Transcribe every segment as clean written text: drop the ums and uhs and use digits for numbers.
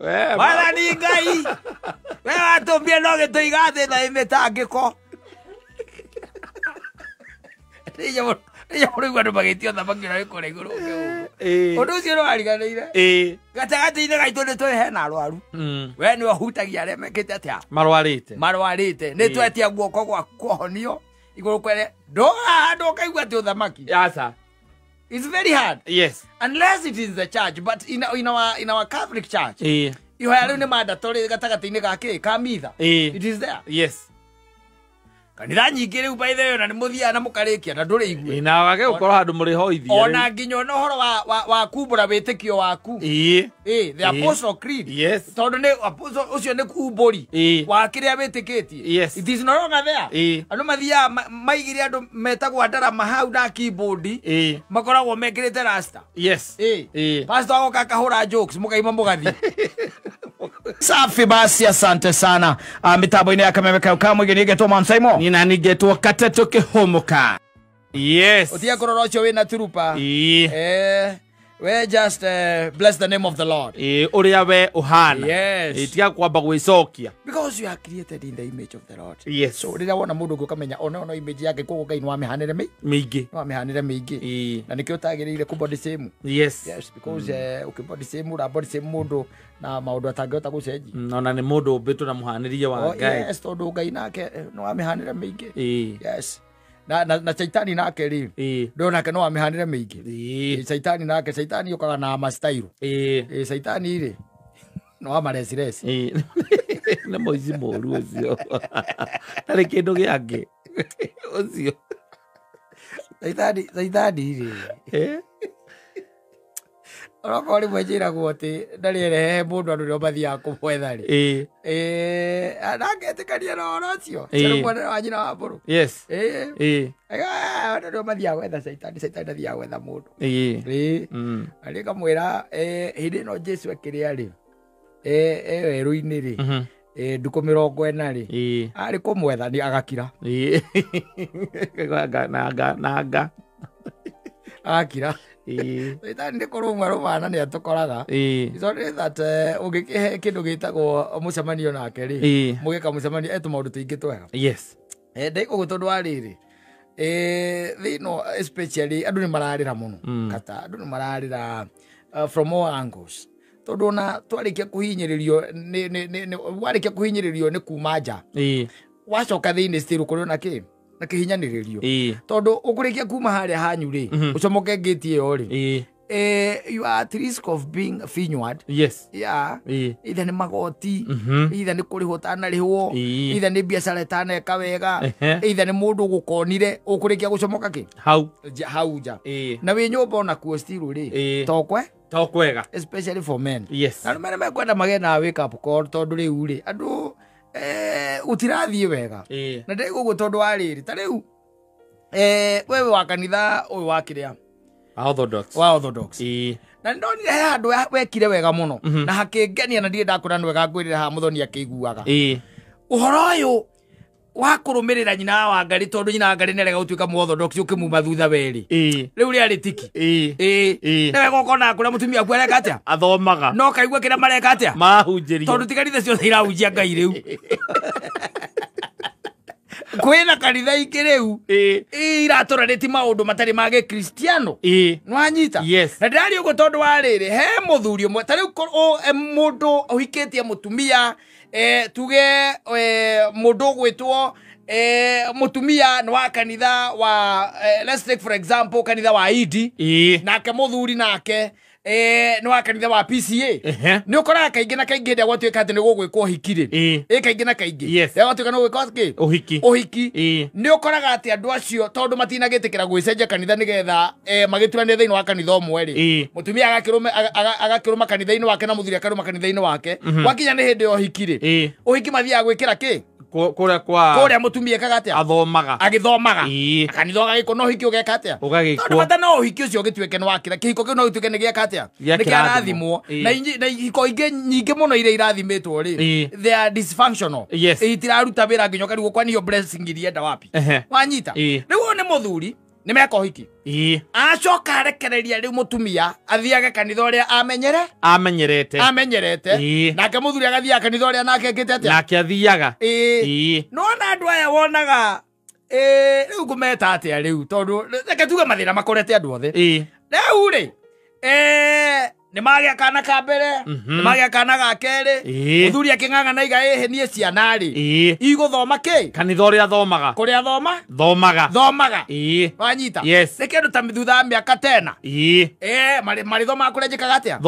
Wathani Ngai. We watumbia no gituiga thi na imitangiko. Niyo muri andu magitio thamaki na ikore iguru ke. Undu ucio no ariganire. Gatagati-ini gaitu ni twi hena arwaru. We ni ohutagia aria mekite atia. Marwarite. Ni twetia guoko gwa kuhonio. Iguru kwere ndo kaigua ti uthamaki. Yasa. It's very hard. Yes. Unless it is the church, but in our Catholic church. You have any mandatory gatagati-ini gake kamitha. It is there. Yes. Kanitha nyingĩ rĩu by the way na nĩ mũthia na mũkarĩkia na ndũrĩ igwe. Ina wage gũkorwo handũ mũrĩ hoithia. Ona nginya no horo wa kumbũra wĩtĩkio waku. The Apostle Creed. Yes. Tondũ nĩ apostle ũcio nĩ kumbũri wa kĩrĩa wĩtĩkĩtie. Yes. It is no longer there. Andũ mathiaga maigire andũ metagwo ndarama hau na keyboard. Makoragwo mekĩrĩte rasta. Yes. Pastor agoka akahũra jokes mũkaima mũgathi. Safi basi, asante sana. Mitambo-inĩ ya Kameme Kauka mũigeni ngetwo Mansaimo. Nina nigetwo Kateto Kihomoka. Yes. Utia kororo ũcio wĩna turupa. We just bless the name of the Lord. Uria we uhana. Yes. Tia kwamba gwicokia. Because you are created in the image of the Lord. Yes. So rĩrĩa wona mũndũ ũkamenya ona image yake koguo Ngai no amĩhanĩre mĩingĩ. No amĩhanĩre mĩingĩ. Na nĩkĩo tagĩrĩire ku body same. Yes. Yes, because body same ura body same mũndũ na maũndũ atangĩhota gũcenjia. Ona nĩ mũndũ ũmbĩtwo na mũhanĩrĩrie wa Ngai. Yes, tondũ Ngai nake no amĩhanĩre mĩingĩ. Yes. Na Saitani nake ri ndonake no amihanire miingi. Saitani yokaga na mastairu. Saitani ri no amaresiresi. Na moizi moru ucio. Tari kindu giange. Ucio. Saitani ri. Oroko ri mwejira guoti ndari erehe mundu andu rio mathia kumwetha ri. Anagetikania na orocio. Cero mwana wa nyina wa mburu. Yes. Ndo mathia gwetha Saitani athia gwetha mundu. Ari kamwira hindi no Jesu akiria ri. Weru-ini ri. Nduko 40 ri. Ari kumwetha ni agakira. Naga. Akira. Saitani ndikoro mwaro bana ni atukoraga. So that ugikihe kindu gitagwo mucemanio nake ri mugika mucemanio etu maundu tuingi twega. Yes. Ndiko gutondu ariri thino especially andu ni mararira muno kata andu ni mararira from all angles. Tondu na twarikia kuhinyiririo ni warikia kuhinyiririo ni kuma nja. Wacoka thiini still kuri na ki na kihinyanirio tondu ukurikia kuma haria hanyu ri ucomoke ngiti yo ri you are at risk of being finward. Yes. Yeah. Either ni magoti, either ni kuriho tanarihwo, either ni biacara taneka wega, either ni mundu gukonire ukurikia gucomoka ki hau ja. Na we nyomba ona kuo still ri tokwega especially for men. Yes. Na mene mekwenda magena wake up call tondu riu ri andu utirathie wega. Na ndego gutondu ariri ta riu wewe wa kanitha uyu wa kiria Orthodox. Na ndonire handu wekire wega muno na hakingenia na ndire ndakura wega ngwirira ha muthoni akiguaga. Uhoro uyu wa kurumirira nyina wa Ngai tondu nyina wa Ngai nerega gutuika mu Orthodox ukimuma thutha weri. Riu ri ari tiki. Newe gokona kuria mutumia ku areka atia athomaga no kaigua kira mareka atia mahunjirio tondu tigarithe cio irahunjia Ngai riu. Kwena kanitha ingĩ rĩu iratorarĩti maũndũ matarĩ ma Gĩkristiano nwanyita. Na ndĩrari ũguo tondũ wa rĩrĩ he mũthuri ũmwe ta rĩu mũndũ ũhikĩtie mũtumia tuge mũndũ ũgwĩtwo mũtumia nĩ wa kanitha wa let's take for example kanitha wa Idi nake mũthuri nake no akanitha wa PCA ni ukora kaingi na kaingi ndia gwatuika ati ni gugwikwo hikire kaingi na kaingi ya gwatuika no gwikwo ati uhiki ni ukoraga ati andu acio tondu matinagitikira gwicenja kanitha nigetha magiturane thiini wa kanitha omwe ri mutumia agakiruma kanitha-ini wake na muthuri akaruma kanitha-ini wake wakinya ni hindi yo hikire uhiki mathia gwikira ki kuria mutumia kagatia agithomaga kanitha gagiko no hiki ugeka atia tondu bata no hiki ucio gituike ni wakira kihiko kiu no gituike ni giaka atia ni kiarathimwo na hiko ingi nyingi muno ire irathimitwo ri they are dysfunctional itiraruta wira nginyo karigo kwani yo blessing irienda wapi wanyita riu ni muthuri meka ũhiki acoka arekereria rĩu mũtumia athiage kanitha ũrĩa amenyerete nake mũthuri agathiaga kanitha ũrĩa nake ekĩte atĩa nake athiaga nona andũ aya wonaga rĩu ngũmeta atĩa rĩu tondũ reke tuge mathĩna makorete andũ othe rĩu rĩ nĩmagĩa kana ka mbere nĩmagĩa kana ga kerĩ mũthuri akĩng'ang'ana iga ĩhenie ciana rĩ igũthoma kĩ kanitha ũrĩa thomaga kũrĩa thomaga wanyita nĩ kĩndũ ta thutha mĩaka 10 marĩthomaga kũrĩa njĩkaga atĩa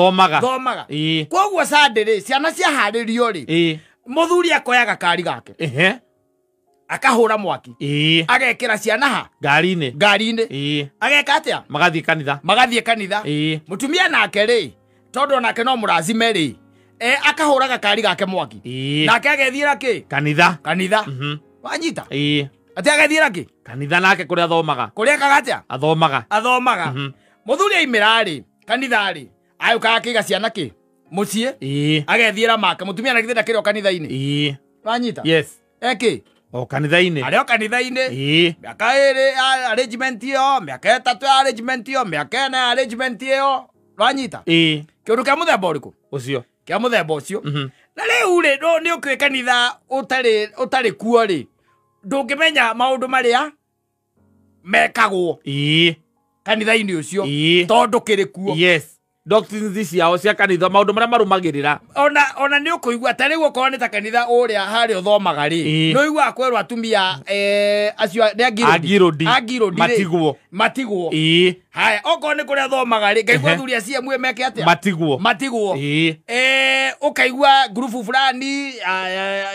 thomaga koguo Sunday rĩ ciana ciaharĩrio rĩ mũthuri akoyaga kari gake akahũra mwaki agekĩra ciana ngari-inĩ ageka atĩa magathiĩ kanitha mũtumia nake rĩ tondũ onake no mũrazime rĩ akahũraga kari gake mwaki nake agethiĩra kĩ kanitha wanyita atĩ agethiĩra kĩ kanitha nake kũrĩa athomaga kũrĩa ekaga atĩa athomaga mũthuri aimĩra rĩ kanitha rĩ ayũkaga akĩiga ciana kĩ mũciĩ agethiĩra make mũtumia na githĩ ndakĩrĩ o kanitha-inĩ wanyita ekĩ o kanitha-inĩ arĩ o kanitha-inĩ mĩaka 2 arrangement ĩyo mĩaka 3 arrangement ĩyo mĩaka 4 arrangement ĩyo wanyita kĩũndũ kĩa mũthemba ũrĩkũ kĩa mũthemba ũcio na rĩu rĩ nĩ ũkĩũĩ kanitha ũtarĩ kuo rĩ ndũngĩmenya maũndũ marĩa mekagwo kanitha-inĩ ũcio tondũ kĩrĩ kuo doctrines ciao cia kanitha maũndũ marĩa marũmagĩrĩra ona nĩ ũkũigua ta rĩu okorwo nĩ ta kanitha ũrĩa harĩa ũthomaga rĩ nĩ ũiguaga kwerwo atumia acio nĩ agirodi matigwo haya okorwo nĩ kũrĩa thomaga rĩ ngaigua athuri acio amwe meke atĩa matigwo ũkaigua ngurubu fulani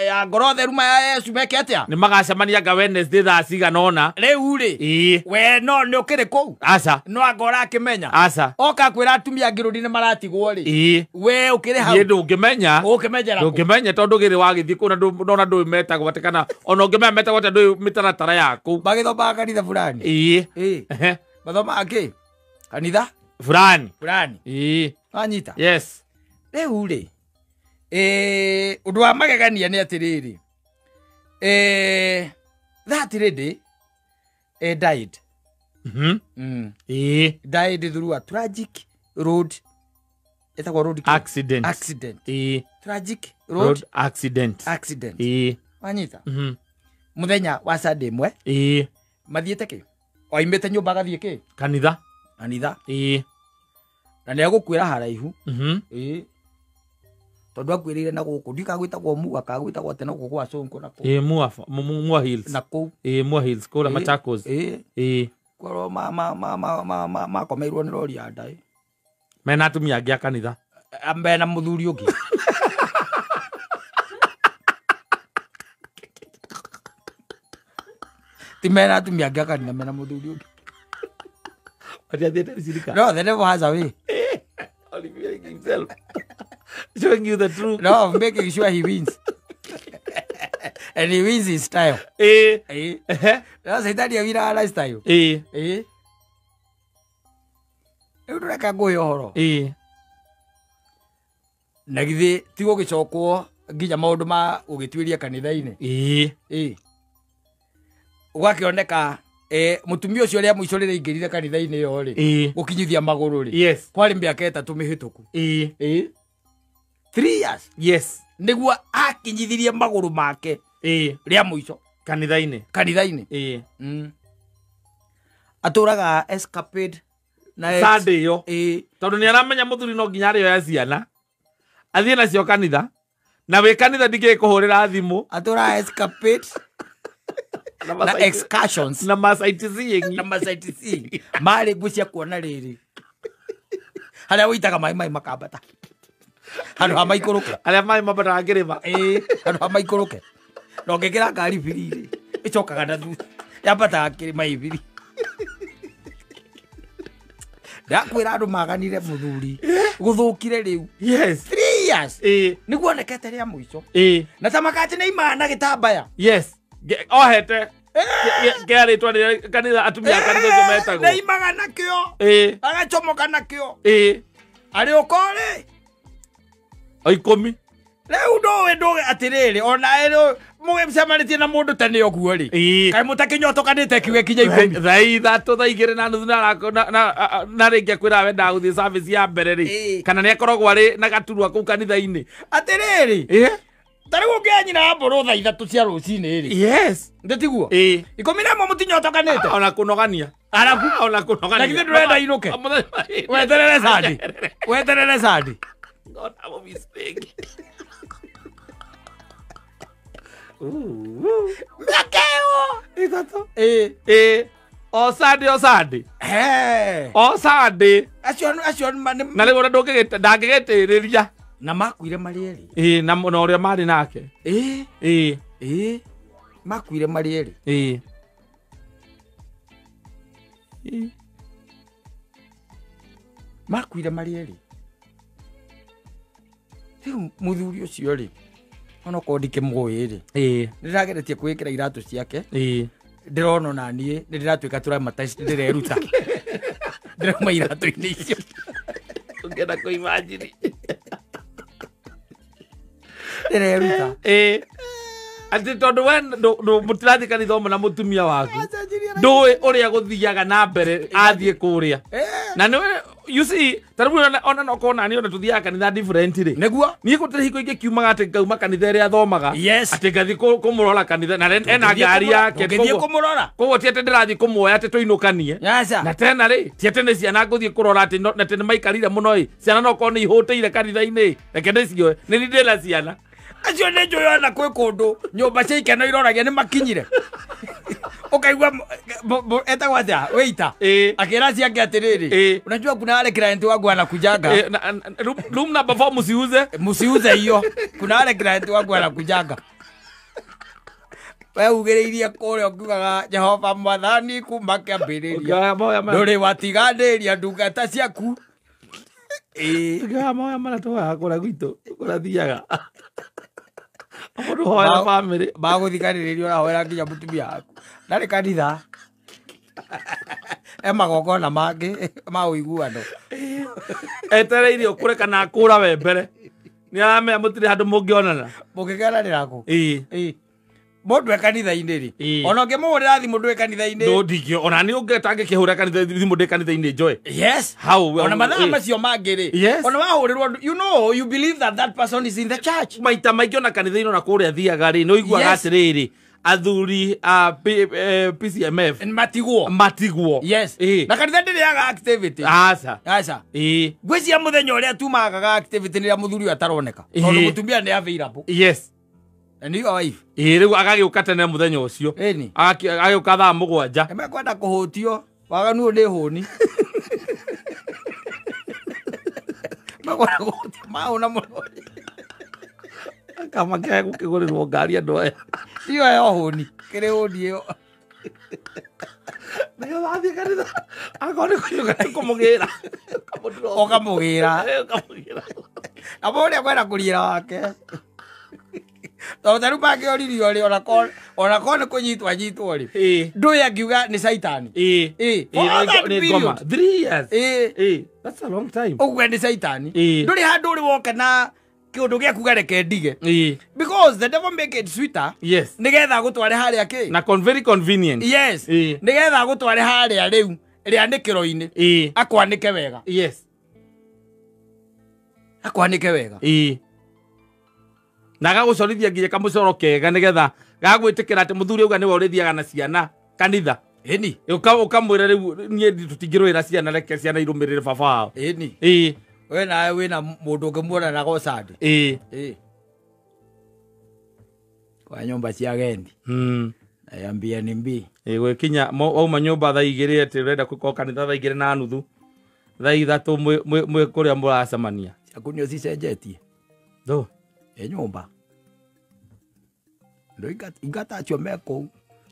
ya ngoro theru ya Yesu meke atĩa nĩ magacemania nga Wednesday thaa cigana ũna rĩu rĩ we no nĩ ũkĩrĩ kũu no angora akĩmenya oka kwĩra atumia ngirodi nĩ maratigwo rĩ we ũkĩrĩ hau ndũngĩmenya tondũ gĩrĩ wagĩthiĩ kũu na ndũĩ metagwo atĩ kana ona ũngĩmenya metagwo atĩ ndũĩ mĩtaratara yaku magĩthomaga kanitha fulani mathomaga kĩ kanitha fulani wanyita rĩu rĩ ũndũ wa magegania nĩ atĩrĩrĩ that lady died died through a tragic road accident tragic road accident wanyita muthenya wa Sunday mwe mathiĩte kĩ oimĩte nyũmba agathiĩ kĩ kanitha na nĩ agũkwĩra haraihu tondũ akwĩrĩire na gũkũ ndikagwĩtagwo mu akagwĩtagwo atĩ no gũkũ gwa Sonko na kũu Mua Hills na kũu Mua Hills kũrĩa Machakos kũrwo makomeirwo nĩ rori ya ndaĩ mena atumia angĩ a kanitha mena mũthuri ũngĩ ti mena atumia angĩ a kanitha mena mũthuri ũngĩ no the devil has a way himself showing you the truth no making sure he wins and he wins his style no saitani awira ala style reka ngũhe ũhoro na githĩ ti gũgĩcokwo nginya maũndũ ma gũgĩtuĩria kanitha-inĩ ũgakĩoneka mũtumia ũcio ũrĩa mũico rĩrĩa aingĩrire kanitha-inĩ ĩyo rĩ gũkinyithia magũrũ rĩ kwarĩ mĩaka 3 mĩhĩtũku 3 years nĩguo akinyithirie magũrũ make rĩa mũico kanitha-inĩ atũraga escapade na Sunday yo tondũ nĩ aramenya mũthuri no nginya arĩo ya ciana athiĩ nacio kanitha na wĩ kanitha ndingĩkũhũrĩra thimũ atũraga escapade na excursions na sightseeing marĩ nguo cia kuona rĩrĩ harĩa wĩitaga maĩ makambata handũ ha maikũrũke arĩa maĩ mambataga ngĩrĩma handũ ha maikũrũke na ũngĩkĩra ngari biri ĩcokaga na thutha yambataga kĩrĩma ibiri ndakwĩra andũ maganire mũthuri gũthũkire rĩu 3 years nĩguo onekete rĩa mũico na ta makati nĩ imana gĩtambaya ohete ngearĩtwa nĩ kanitha atumia kanitha ũcio metagwo nĩ imaga nakĩo agacomoka nakĩo arĩ ũkorĩ o 10 rĩu we ndo atiriri ona ero mugemcemanitie na mundu tene oguo ri kai mutakinyotokanite kiwe kinya ikumi thai thatu thaa igiri na nuthu na ringi kwira we ndaguthie service ya mbere ri kana ni akoragwo ari na gaturwa kuu kanitha-ini atiriri tari ungianyina mburu thaa ithatu cia rucini ri yes ndetiguo ikumi na mo mutinyotokanite ona kunogania arabu ona kunogania lakini ndurenda inuke weterere sadi God have a mistake. Makeo. Itato. O Sunday. O Sunday. Acion mane. Na leo ndangigete na makuire mari eri. Na uria mari nake. Makuire mari eri. Makuire mari eri. Muthuri ucio ri ono ko ndikimui ri ndirageretie kwikira iratu ciake ndirona nani ndiratuika turamataci ndireruta ndirama iratu-ini icio ungenda ku imagine ndireruta ati tondu we mutirathi kanitha na mutumia waku ndui uria guthiaga na mbere athie kuria na niwe you see tarabu ona no kona ni ona tuthiaga kanitha different ri neguo ni gutire hiko ingi kiumaga ati ngauma kanitha ria thomaga ati ngathi kumurora kanitha na ena ngari yake koguo ti ati ndirathi kumuoya ati tuinukanie na tena ri ti ati ni ciana nguthie kurora ati na tene maikarire muno i ciana no kona ihutiire kanitha-ini reke ndicio ni ndila ciana acio nä njå yona kwä kå ndå nyå mba cia ikeno iroragia nä makinyire å kaigua etagwo atä wĩita akä ra ciake atä rä rä unajua kuna wale client wangu anakujanga room number 4 musiuze hiyo kuna wale client wangu anakujanga we ugä rä irie kå rä a å kiugaga Jehova Mwathani kuma kä ambä rä ria ndå rä watiganä ria ndungata ciaku moya maratwaga kå ra gwitå kå rathiaga mundu hoya family baguthikaniriria urahoera nginya mutumia waku ndari kanitha magongona mangi ma uiguano etereirio kure kana akura we mbere ni aramenya mutire handu mungionana mungigananira ku mundu e kanitha-ini ri ona ungimuhurira thimu ndu e kanitha-ini ndingio ona ni ungetangikihura kanitha thimu ndi kanitha-ini joy yes how ona mathaa macio mangi ri ona wahurirwo you know you believe that person is in the church maita maingi ona kanitha-ini ona kuria thiaga ri no iguaga atiriri athuri PCMF matigwo yes na kanitha ndiriaga activity aca ngwiciria muthenya uria tumagaga activity niria muthuri ataroneka tondu mutumia ni available yes and your wife riu agagiuka tene muthenya ucio agiuka thaa 7 emekwenda kuhutio waganu ndi huni makwenda kuhutio mauna muno kama kia gukigurirwo ngari andu aya iyo yo huni kiri huni iyo nayo wathi kanitha akoni kuyuga kumugira okamugira abo ria kwenda kurira wake tondå mangä oririo rä ona ko nä kå nyitwo rä ndå angiuga nä caitani å guo nä caitani ndå rä handå rä woke na kä å ndå gä akuga reke ndige because the devil make it sweeter nä getha gå tware harä a kä na very convenient yes nä getha gå tware harä a rä u rä a nä kä ro-inä akwanä ke wega akwanä ke wega na gagucorithia nginya kamucoro kega nigetha gagwitikira ati muthuri uga niwe urithiaga na ciana kanitha eni ukamwira riu nie tutingirwira ciana reke ciana irumirire baba wao eni we nawe wina mundu ungimuona na gocandi kwa nyumba cia gendi ayambia ni mbi gwikinya wauma nyumba thaa 2 ati urenda kuko kanitha thaa 2:30 thaa 3 mwe kuria muracemania ciakunio cicenjetie ndo nyumba ndo ingatacio me kũu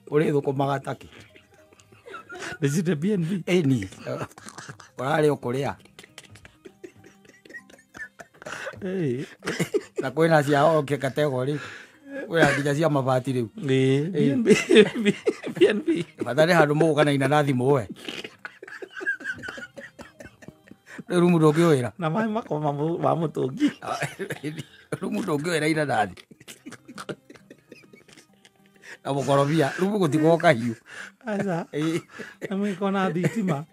ũrĩ thũkũmaga taki nĩcite BNB eni ũrarĩ ũkũrĩa na kwĩna cia oke kategori kwĩna nginya cia mabati rĩu BNB bata nĩ handũ mũgũkanaina na thimũ we rĩu mũndũ ũngĩwĩra na maĩ makoma ma mũtũngi rumu ndongwera ira ndathi na mukorobia rumu gutigoka hiu aza amekona thitima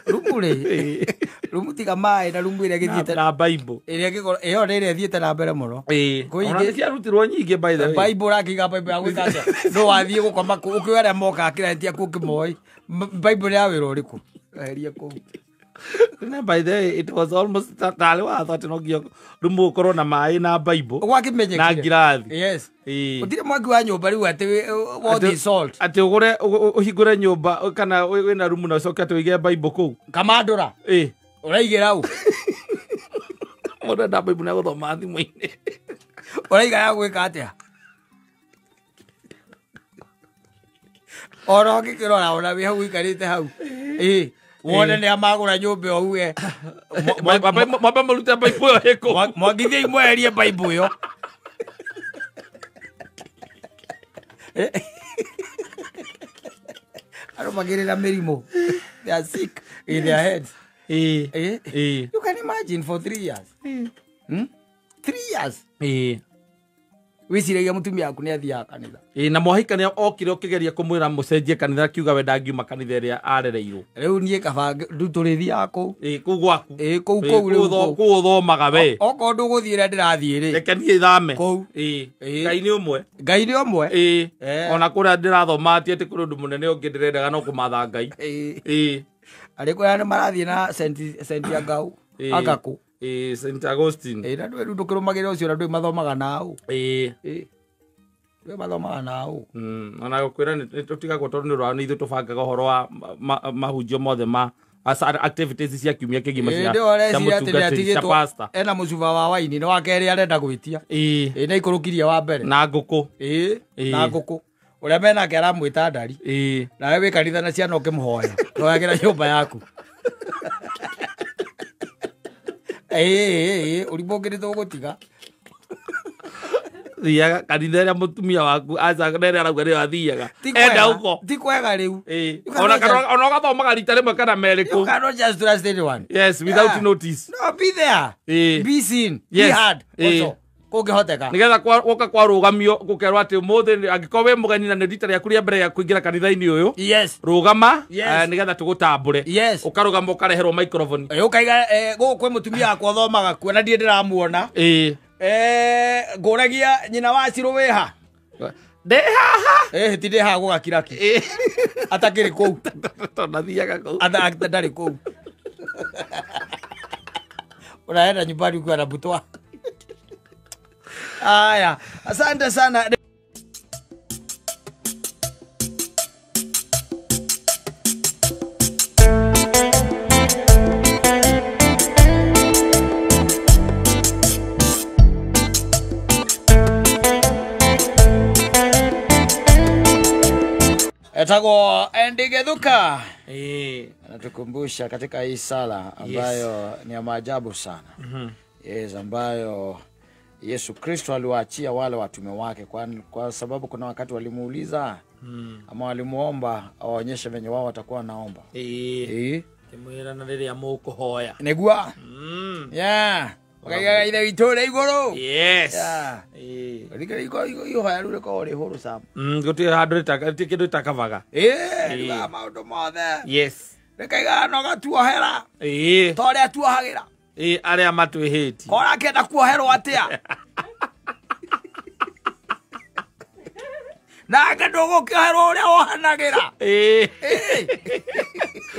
rumu ri rumu tiga mai na rumu ire githiete na bible ire gikoro iyo ire thiete na mbere muno ona cia rutirwo nyingi by the way bible akiga bible agwikaje no wathie gukoma ukiwera moka akiratia kukimoi bible ya wiro riku eria ku. By the way, it was almost that I thought no gio rumu korona mai na bible wakimenye na ngirathi yes utire mwaki wa nyumba riu ati what is salt ati ugure uhingure nyumba kana wina rumu na soka tuige bible ku kamandura uraigira u mona da bible na guthoma thimu-ini uraiga ya gwika atia oro gikirora ona wi hau ikarite hau wone ne amagura nyumba o uwe maba maruta bible yo heko mwagithie imweherie bible yo aro magirira mirimo they are sick in their heads. You can imagine for 3 years. 3 years. Wiciragia mutumia aku ni athia kanitha na mwahika ni okire ukigeria kumwira mucenjie kanitha kiuga we ndangiuma kanitha iria arereirwo riu nie kabanga nduturithia ku ku gwaku ku riu ku thomaga we oko nduguthiire ndirathie ri reke nie thame ku ngai ni umwe ona kuria ndirathoma ati ati kuri undu munene ungi ndirendaga no kumatha ngai ari kuria ni marathie na Santiago agaku St Augustine na ndu ndukirumagire ucio na ndu mathomaga nau ndu mathomaga nau ona gukwira ni tutigagwo tondu ni rwa ni ithu tubangaga uhoro wa mahunjio mothe ma activities cia kiumia kigima cia mutungati cia pastor ena mucuba wa waini no wakeri arenda gwitia na ikurukirie wa mbere na nguku na nguku uria mena kera mwita ndari nawe wi kanitha na ciana ukimuhoya no yagira nyumba yaku uribongeretwo gutiga thiaga kanitha ria mutumia waku aca nere arauga ri athiaga enda uko ti kwega riu ona gathomaga rita rimwe kana meri ku you cannot just trust anyone yes without notice no be there be seen be heard also kungihoteka nigetha woka kwarugamio gukerwa ati muthi angiko we mugeni na ni rita riaku ria mbere ya kuingira kanitha-ini uyu yes rugama nigetha tugutambure ukarugama ukareherwo microphone ukaiga guku kwi mutumia wakwa thomaga kuo na ndie ndiramuona nguragia nyina wa Ciru wiha ndi haha ti ndi haha gugakiraki atakiri kuu tonathiaga kuu ndari kuu unaenda nyumbani ukiwa na butwa. Aya, asante sana. Etago Endigethuka anatukumbusha katika hii sala ambayo ni ya maajabu sana. Yes, ambayo Yesu Kristo aliwaachia wale watume wake kwa sababu kuna wakati walimuuliza ama walimuomba awaonyeshe venye wao watakuwa naomba. Kimwira na riri amukuhoya. Negua. Wakaiga ile itore igoro. Yes. Rika iko hoya rure ko ri horo sam. Guti handu kindu takavaga. Rika maundu mothe. Yes. Rika no gatuohera. Tore atuohagira. Aria matwihiti kora kenda kuoherwo atia naga ndogo kioherwo uria ohanagira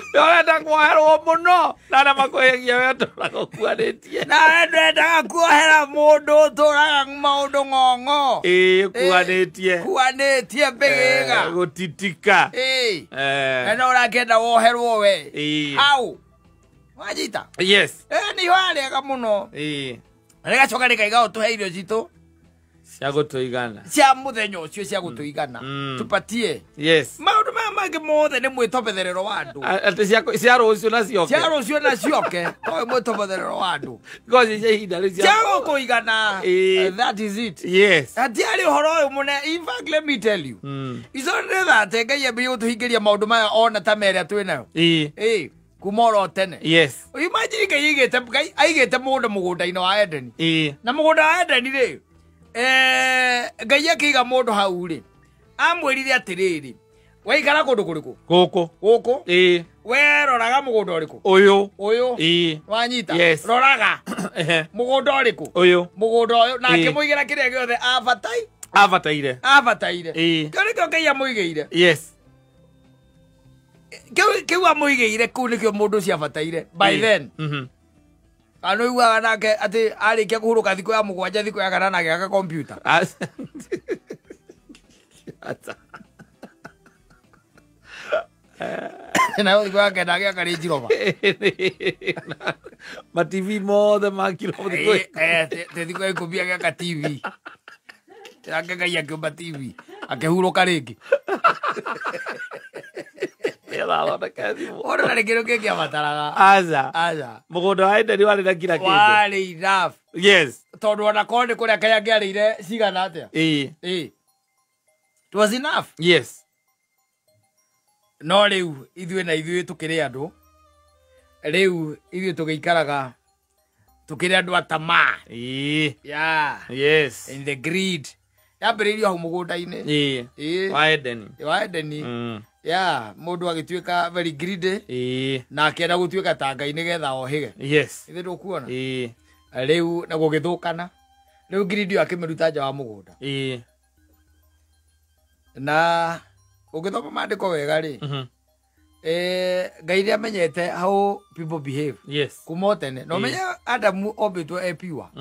ndorenda kuoherwo muno na makuhegia we turaga kuanitie na ndenda kuohera mundu turaga maundu ngongo kuanitie bigiga gutitika na urakenda woherwo we au wajita yes ni wale muno rega choka rega utuhe irio citu cia gutuigana cia muthenyo ucio cia gutuigana tupatie yes maundu mangi mothe ni mwitobetherero wa andu ati cia rucio na cioke to mwitobetherero wa andu gozi cia ihinda ri cia gutuigana that is it yes ati ari horo uyu mune in fact let me tell you isonde that ngai ambi gutuhingiria maundu maya ona ta mere twinayo kumoro tene yes imagine kai aigete mundu mugunda-ini wa Edeni na mugunda wa Edeni ri Ngai akiga mundu hau ri amwirire atiriri waikara kundu kuriku guku we roraga mugunda uriku uyu wanyita roraga mugunda uriku mugunda uyu nake muigira kiria giothe abataire kio Ngai amuigeire yes kiu amuigeire kuu nikio mundu cia bataire by then ano igua nake ati arikia kuhuruka thiko ya mugwanja thiko ya kana nake aka computer na thiko ya kana nake aka Range Rover ma TV mothe ma kilo te thiko ya kubia aka TV ake Ngai akiumba TV akihuruka ringi ora rekero ke kia mataraga aza mugunda wa Edeni wari na kila kindu wari enough yes tondu ona konde kuria kaya ngiarire cigana atia it was enough yes no riu ithuĩ tukiri andu riu ithuĩ tugiikaraga tukiri andu atama yeah yes in the greed yambiririo hau mugunda-ini wa Edeni yeah mundu agituika very greedy na akienda gutuika ta Ngai nigetha ohige yes ithe ndukuona riu na gugithukana riu greedy akimiruta nja wa mugunda na ugithoma maandiko wega ri Ngai ria menyete how people behave yes kuma tene no menya Adamu ombitwo epiwa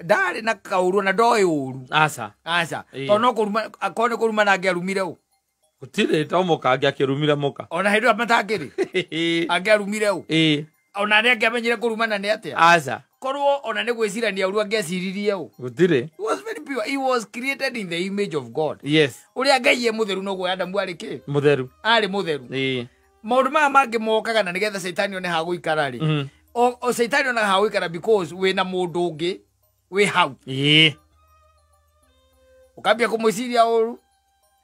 ndari na kauru na ndoi uru aca tono kuruma akone kuruma na ngiarumire u gutire tomoka angiakirumire muka ona hindu amatangiri angiarumire u ona ne ngiamenyire kurumana ni atia aca korwo ona ne gwicirania uru angeciririe u gutire he was very pure he was created in the image of God yes uria Ngai ye mutheru no gwo Adamu ari ki mutheru maundu maya mangi mokaga na nigetha Saitani one ha guikara ri o Saitani ona ha guikara because we na mundu ungi we hau ukambia kumwiciria uru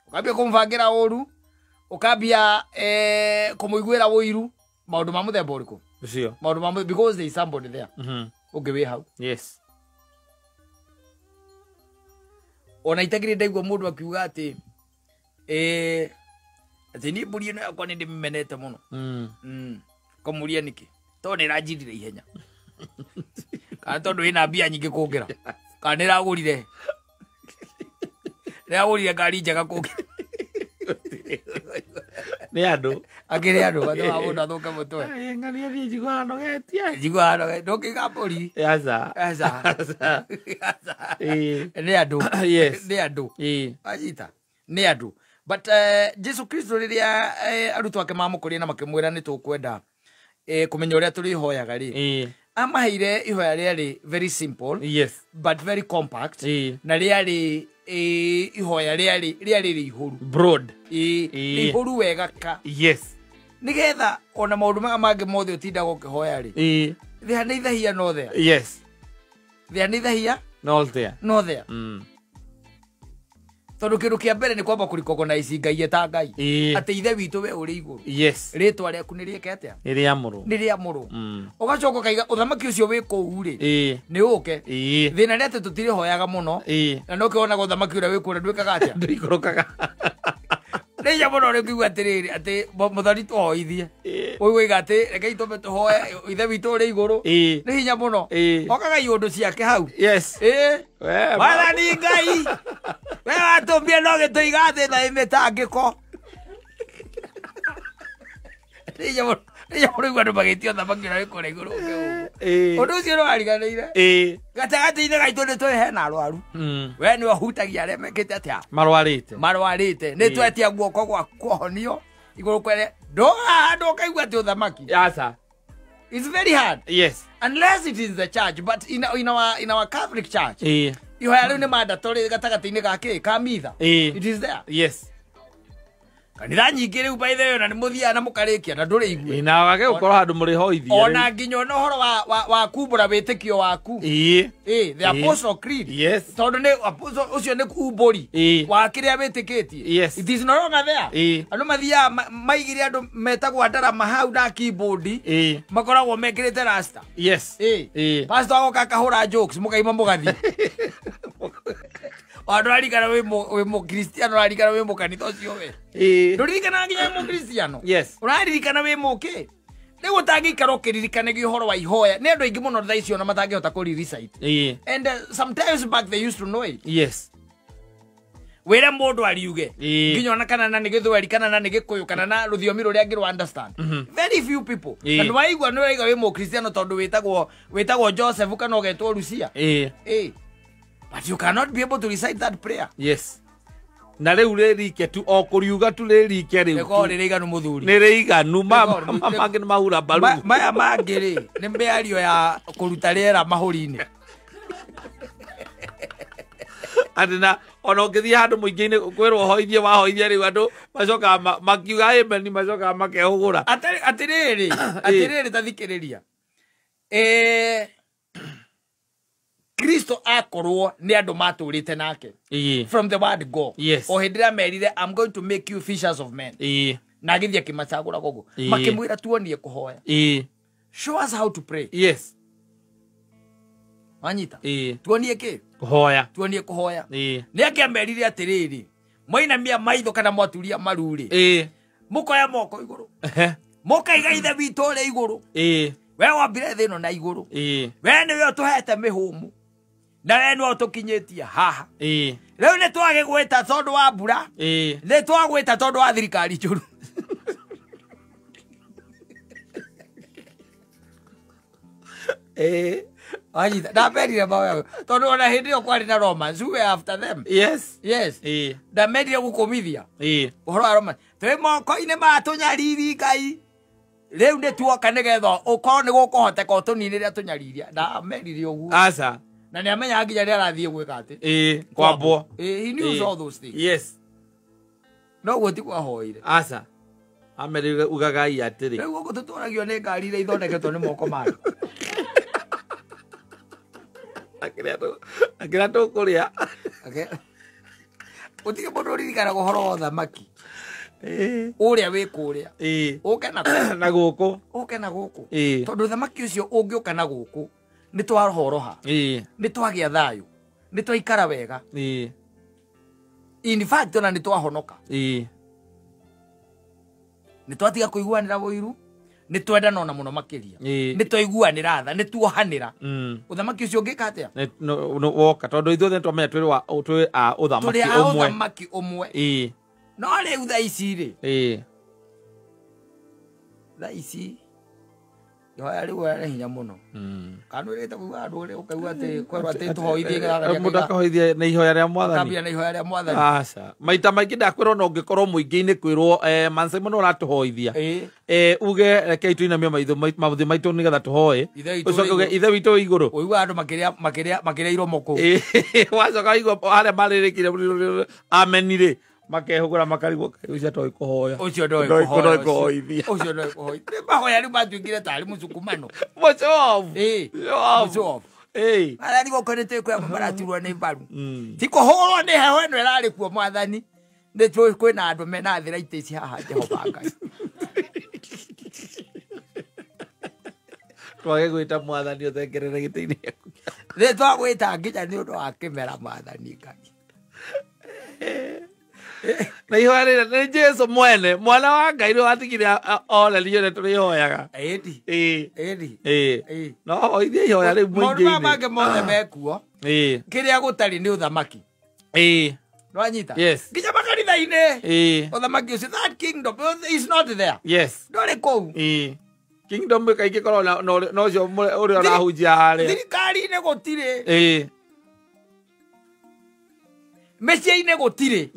ukambia kumvangira uru ukambia kumuiguira woiru maundu ma muthemba uriku ucio maundu ma because there is somebody there ungi we hau yes ona itagire ndaigua mundu akiuga ati ati ni mburi ino yakwa ni ndimimenete muno komuria niki to ni ranjirire ihenya kana tondu ina mbia nyingi kungira kana ni ragurire ngari njega kungira ni andu akiri andu atwa mundu athuka mutwe ngani athi njigwa nogetie ndokiga mburi aca ni andu yes ni andu ajita ni andu but Jesu Kristo riria arutwo ake mamukuria na makimwira ni tukwenda kumenya uria turi hoyaga ri amaheire ihoya riari very simple yes but very compact na riari ihoya riari ihuru broad ihuru wega ka yes nigetha ona maundu mangi mothe utinda gukihoya ri there neither here nor there yes there neither here nor there tondu kindu kia mbere ni kwamba kuricognize Ngai eta Ngai ati ithe witu we uri iguru yes ritwa riaku ni riekete ni ria muru ugacoka kaiga uthamaki ucio wi kuu ri ni uke thina ri ati tutiri hoyaga muno na no kiona uthamaki uria wi kuu ndwikaga atia ndikurukaga Deja muno ri kuigua atiriri ati muthoni tuhoithie uiguiga ati rekei tumbe tuhoe ithe witu uri iguru ni hinya muno okaga iundu ciake hau yes wathani Ngai we watumbia no gituiga thi na imitangiko deja muno igua andu magitio thamaki uria wi kuu iguru undu ucio no wariganire gatagati-ini gaitu ni twi hena arwaru we ni wahutagia aria mekite atia marwarite ni twetia guoko gwa kuhonio iguru kwere ndo kaigua ati uthamaki aca it's very hard yes unless it is the church but in our Catholic church ihoya riu ni mandatory gatagati-ini gaki ka mitha it is there yes kanitha nyingĩ rĩu by the way na nĩ mũthia na mũkarĩkia na ndũrĩ igwe ina wage gũkorwo handũ mũrĩ hoithia ona nginya no horo wa kumbũra wĩtĩkio waku the Apostle Creed tondũ nĩ apostle ũcio nĩ kumbũri wa kĩrĩa wĩtĩkĩtie it is no longer there andũ mathiaga maigire andũ metagwo ndarama hau na keyboard makoragwo mekĩrĩte rasta pastor agoka akahũra jokes mũkaima mũgathi Wadu alikana we mo Cristiano alikana we mo kanitha ucio we. Ndoririkana nginya mo Cristiano. Uraririkana we mo ke. Ni gutangi karo kiririkane gi horo wa ihoya. Ni andu aingi muno thaa icio na matangihota ku recite. And sometimes back they used to know it. Wera mundu ariuge. Nginya ona kana na ni githweri kana na ni gikuyu kana na ruthiomi ruria ngiru understand. Very few people. And waigwa no waiga we mo Cristiano tondu wetagwo Joseph kana ogetwo Lucia. But you cannot be able to recite that prayer. Na rĩu rĩrike tu o kũriuga tu rĩrike rĩu. Nĩko rĩrĩiganu mũthuri. Nĩ rĩiganu mangĩ nĩ mahura mbaru. Maya mangĩ rĩ nĩ mĩario ya kũruta rĩera mahũri-inĩ. Andina ona ũngĩthiĩ handũ mũingĩ-inĩ kwĩrwo hoithie wahoithia rĩu andũ macokaga makiuga amen macokaga makehũgũra. Atĩrĩrĩ tathikĩrĩria. Kristo akorwo ni andu maturite nake from the word go o hindira merire I'm going to make you fishers of men na githia kimachagura gogo makimwira tuonie kuhoya show us how to pray Manyita tuonie ki kuhoya ni akiamerire atiriri moinamia maitho kana mwaturia maruri mukoya moko iguru mukaiga ithe witũ ri iguru we wambire thĩ ĩno na iguru we niwe ũtũhete mĩhũmũ na we nĩwe ũtũkinyĩtie haha rĩu nĩ twage gwĩta tondũ wa mbura nĩ twagwĩta tondũ wa thirikari njũru Wanyita ndamerire mawe tondũ ona hĩndĩ ĩyo kwarĩ na Romans who were after them ndamerire gũkũmithia ũhoro wa Romans twĩ moko-inĩ ma tũnyariri Ngai rĩu nĩ tuoka nĩgetha ũkorwo nĩ gũkũhoteka ũtũninĩre tũnyariria ndamerire ũguo na nĩ amenya nginya rĩrĩa arathiĩ gwĩka atĩ kwambwo he knew all those things no guo ti kwahoire amerire ugagai atĩrĩ rĩu gũkũ tũtũragio nĩ ngari iria ithondeketwo nĩ moko mayo akĩrĩa tũkũrĩa ũtige mũndũ ũririkana ũhoro wa ũthamaki ũrĩa wĩ kũrĩa ũke na gũkũ tondũ ũthamaki ũcio ũngĩũka na gũkũ nĩ twahoroha nĩ twagĩa thayũ nĩ twaikara wega in fact ona nĩ twahonoka nĩ twatiga kũiguanĩra ũiru nĩ twendana ona mũno makĩria nĩ twaiguanĩra tha nĩ tuohanĩra ũthamaki ũcio ũngĩka atĩa woka tondũ ithuothe nĩtwamenya twĩ a ũthamaki ũmwe no rĩu thaa ici rĩ thaa ici ihoya rĩu arĩ hinya mũno kana ũrĩte kuuga andũ ũrĩa ũkaigua atĩ kwerwo atĩ tũhoithie mũndũ akahoithie nĩ ihoya rĩa mwathani aca maita maingĩ ndakwĩrwo na ũngĩkorwo mũingĩ-inĩ kwĩrwo Mansai mũno ũratũhoithia uge rekei tũinamie maũthĩ maitũ nĩgetha tũhoe ũcoke uge ithe witũ igũrũ ũigua andũ makĩrĩa iromo kũu wacoka waigua harĩa marĩrĩkire ameni rĩ makehũgũra makarigwo ucio ndoĩ kũhoya ucio ndoĩ kũhoithia mahoya rĩu matuĩkire tarĩ mũcukumano arari gũkonete kwamba maraturwo nĩ mbaru ti kũhũrwo nĩ heho ĩno ĩrarĩ kuo mwathani nĩ tũĩ kwĩna andũ mena arthritis haha Jehova Ngai twage gwĩta mwathani ũthengerere gĩtĩ-inĩ gĩaku nĩ twagwĩta nginya nĩ ũndũ wa kĩmera mwathani Ngai na ihoya rĩrĩ nĩ Jesu mwene mwana wa Ngai nĩ watigire orerio nĩ tũrĩhoyaga no hoithie ihoya rĩu mũingĩ-inĩ maũndũ mangĩ mothe mekuo kĩrĩa gũtarĩ nĩ ũthamaki nĩwanyita nginya makanitha-inĩ ũthamaki ũcio that kingdom is not there ndũrĩ kũu kingdom kaingĩ korwo na ũcio ũrĩa ũrahunjia harĩa thirikari-inĩ gũtirĩ mĩciĩ-inĩ gũtirĩ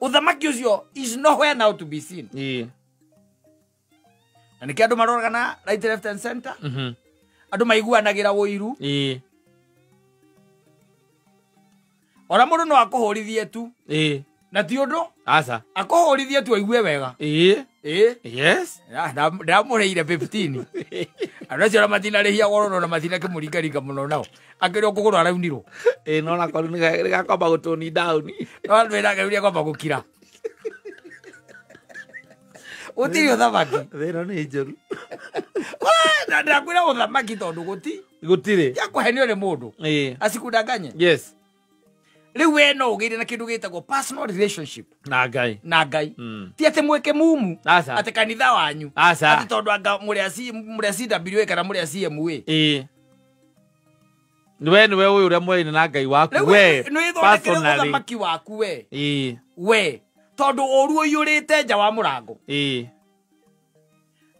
ũthamaki ũcio is nowhere now to be seen na nĩkĩ andũ maroragana right left and center andũ maiguanagĩra ũiru ona mũndũ no akũhũrithie tu Na ti undu asa akohorithia tu aigue wega yes ndamureire 15 anacio matina rehia goro na matina kimuringaringa muno nao akiri kuguru araunirwo no na koru ni gakomba gutuni down no ndwira garuria kwamba gukira utirio thamaki thero ni njuru na ndakwira uthamaki tondu gutire ya kuhenio ni mundu asikudanganye yes riu we no ugire na kindu gitagwo personal relationship na ngai ti ate mweke mumu asa ate kanitha wanyu asa ati tondu anga muri CW kana muri CMA niwe uyu uria mwene na ngai waku we personally uthamaki waku we tondu oru uyurite nja wa murango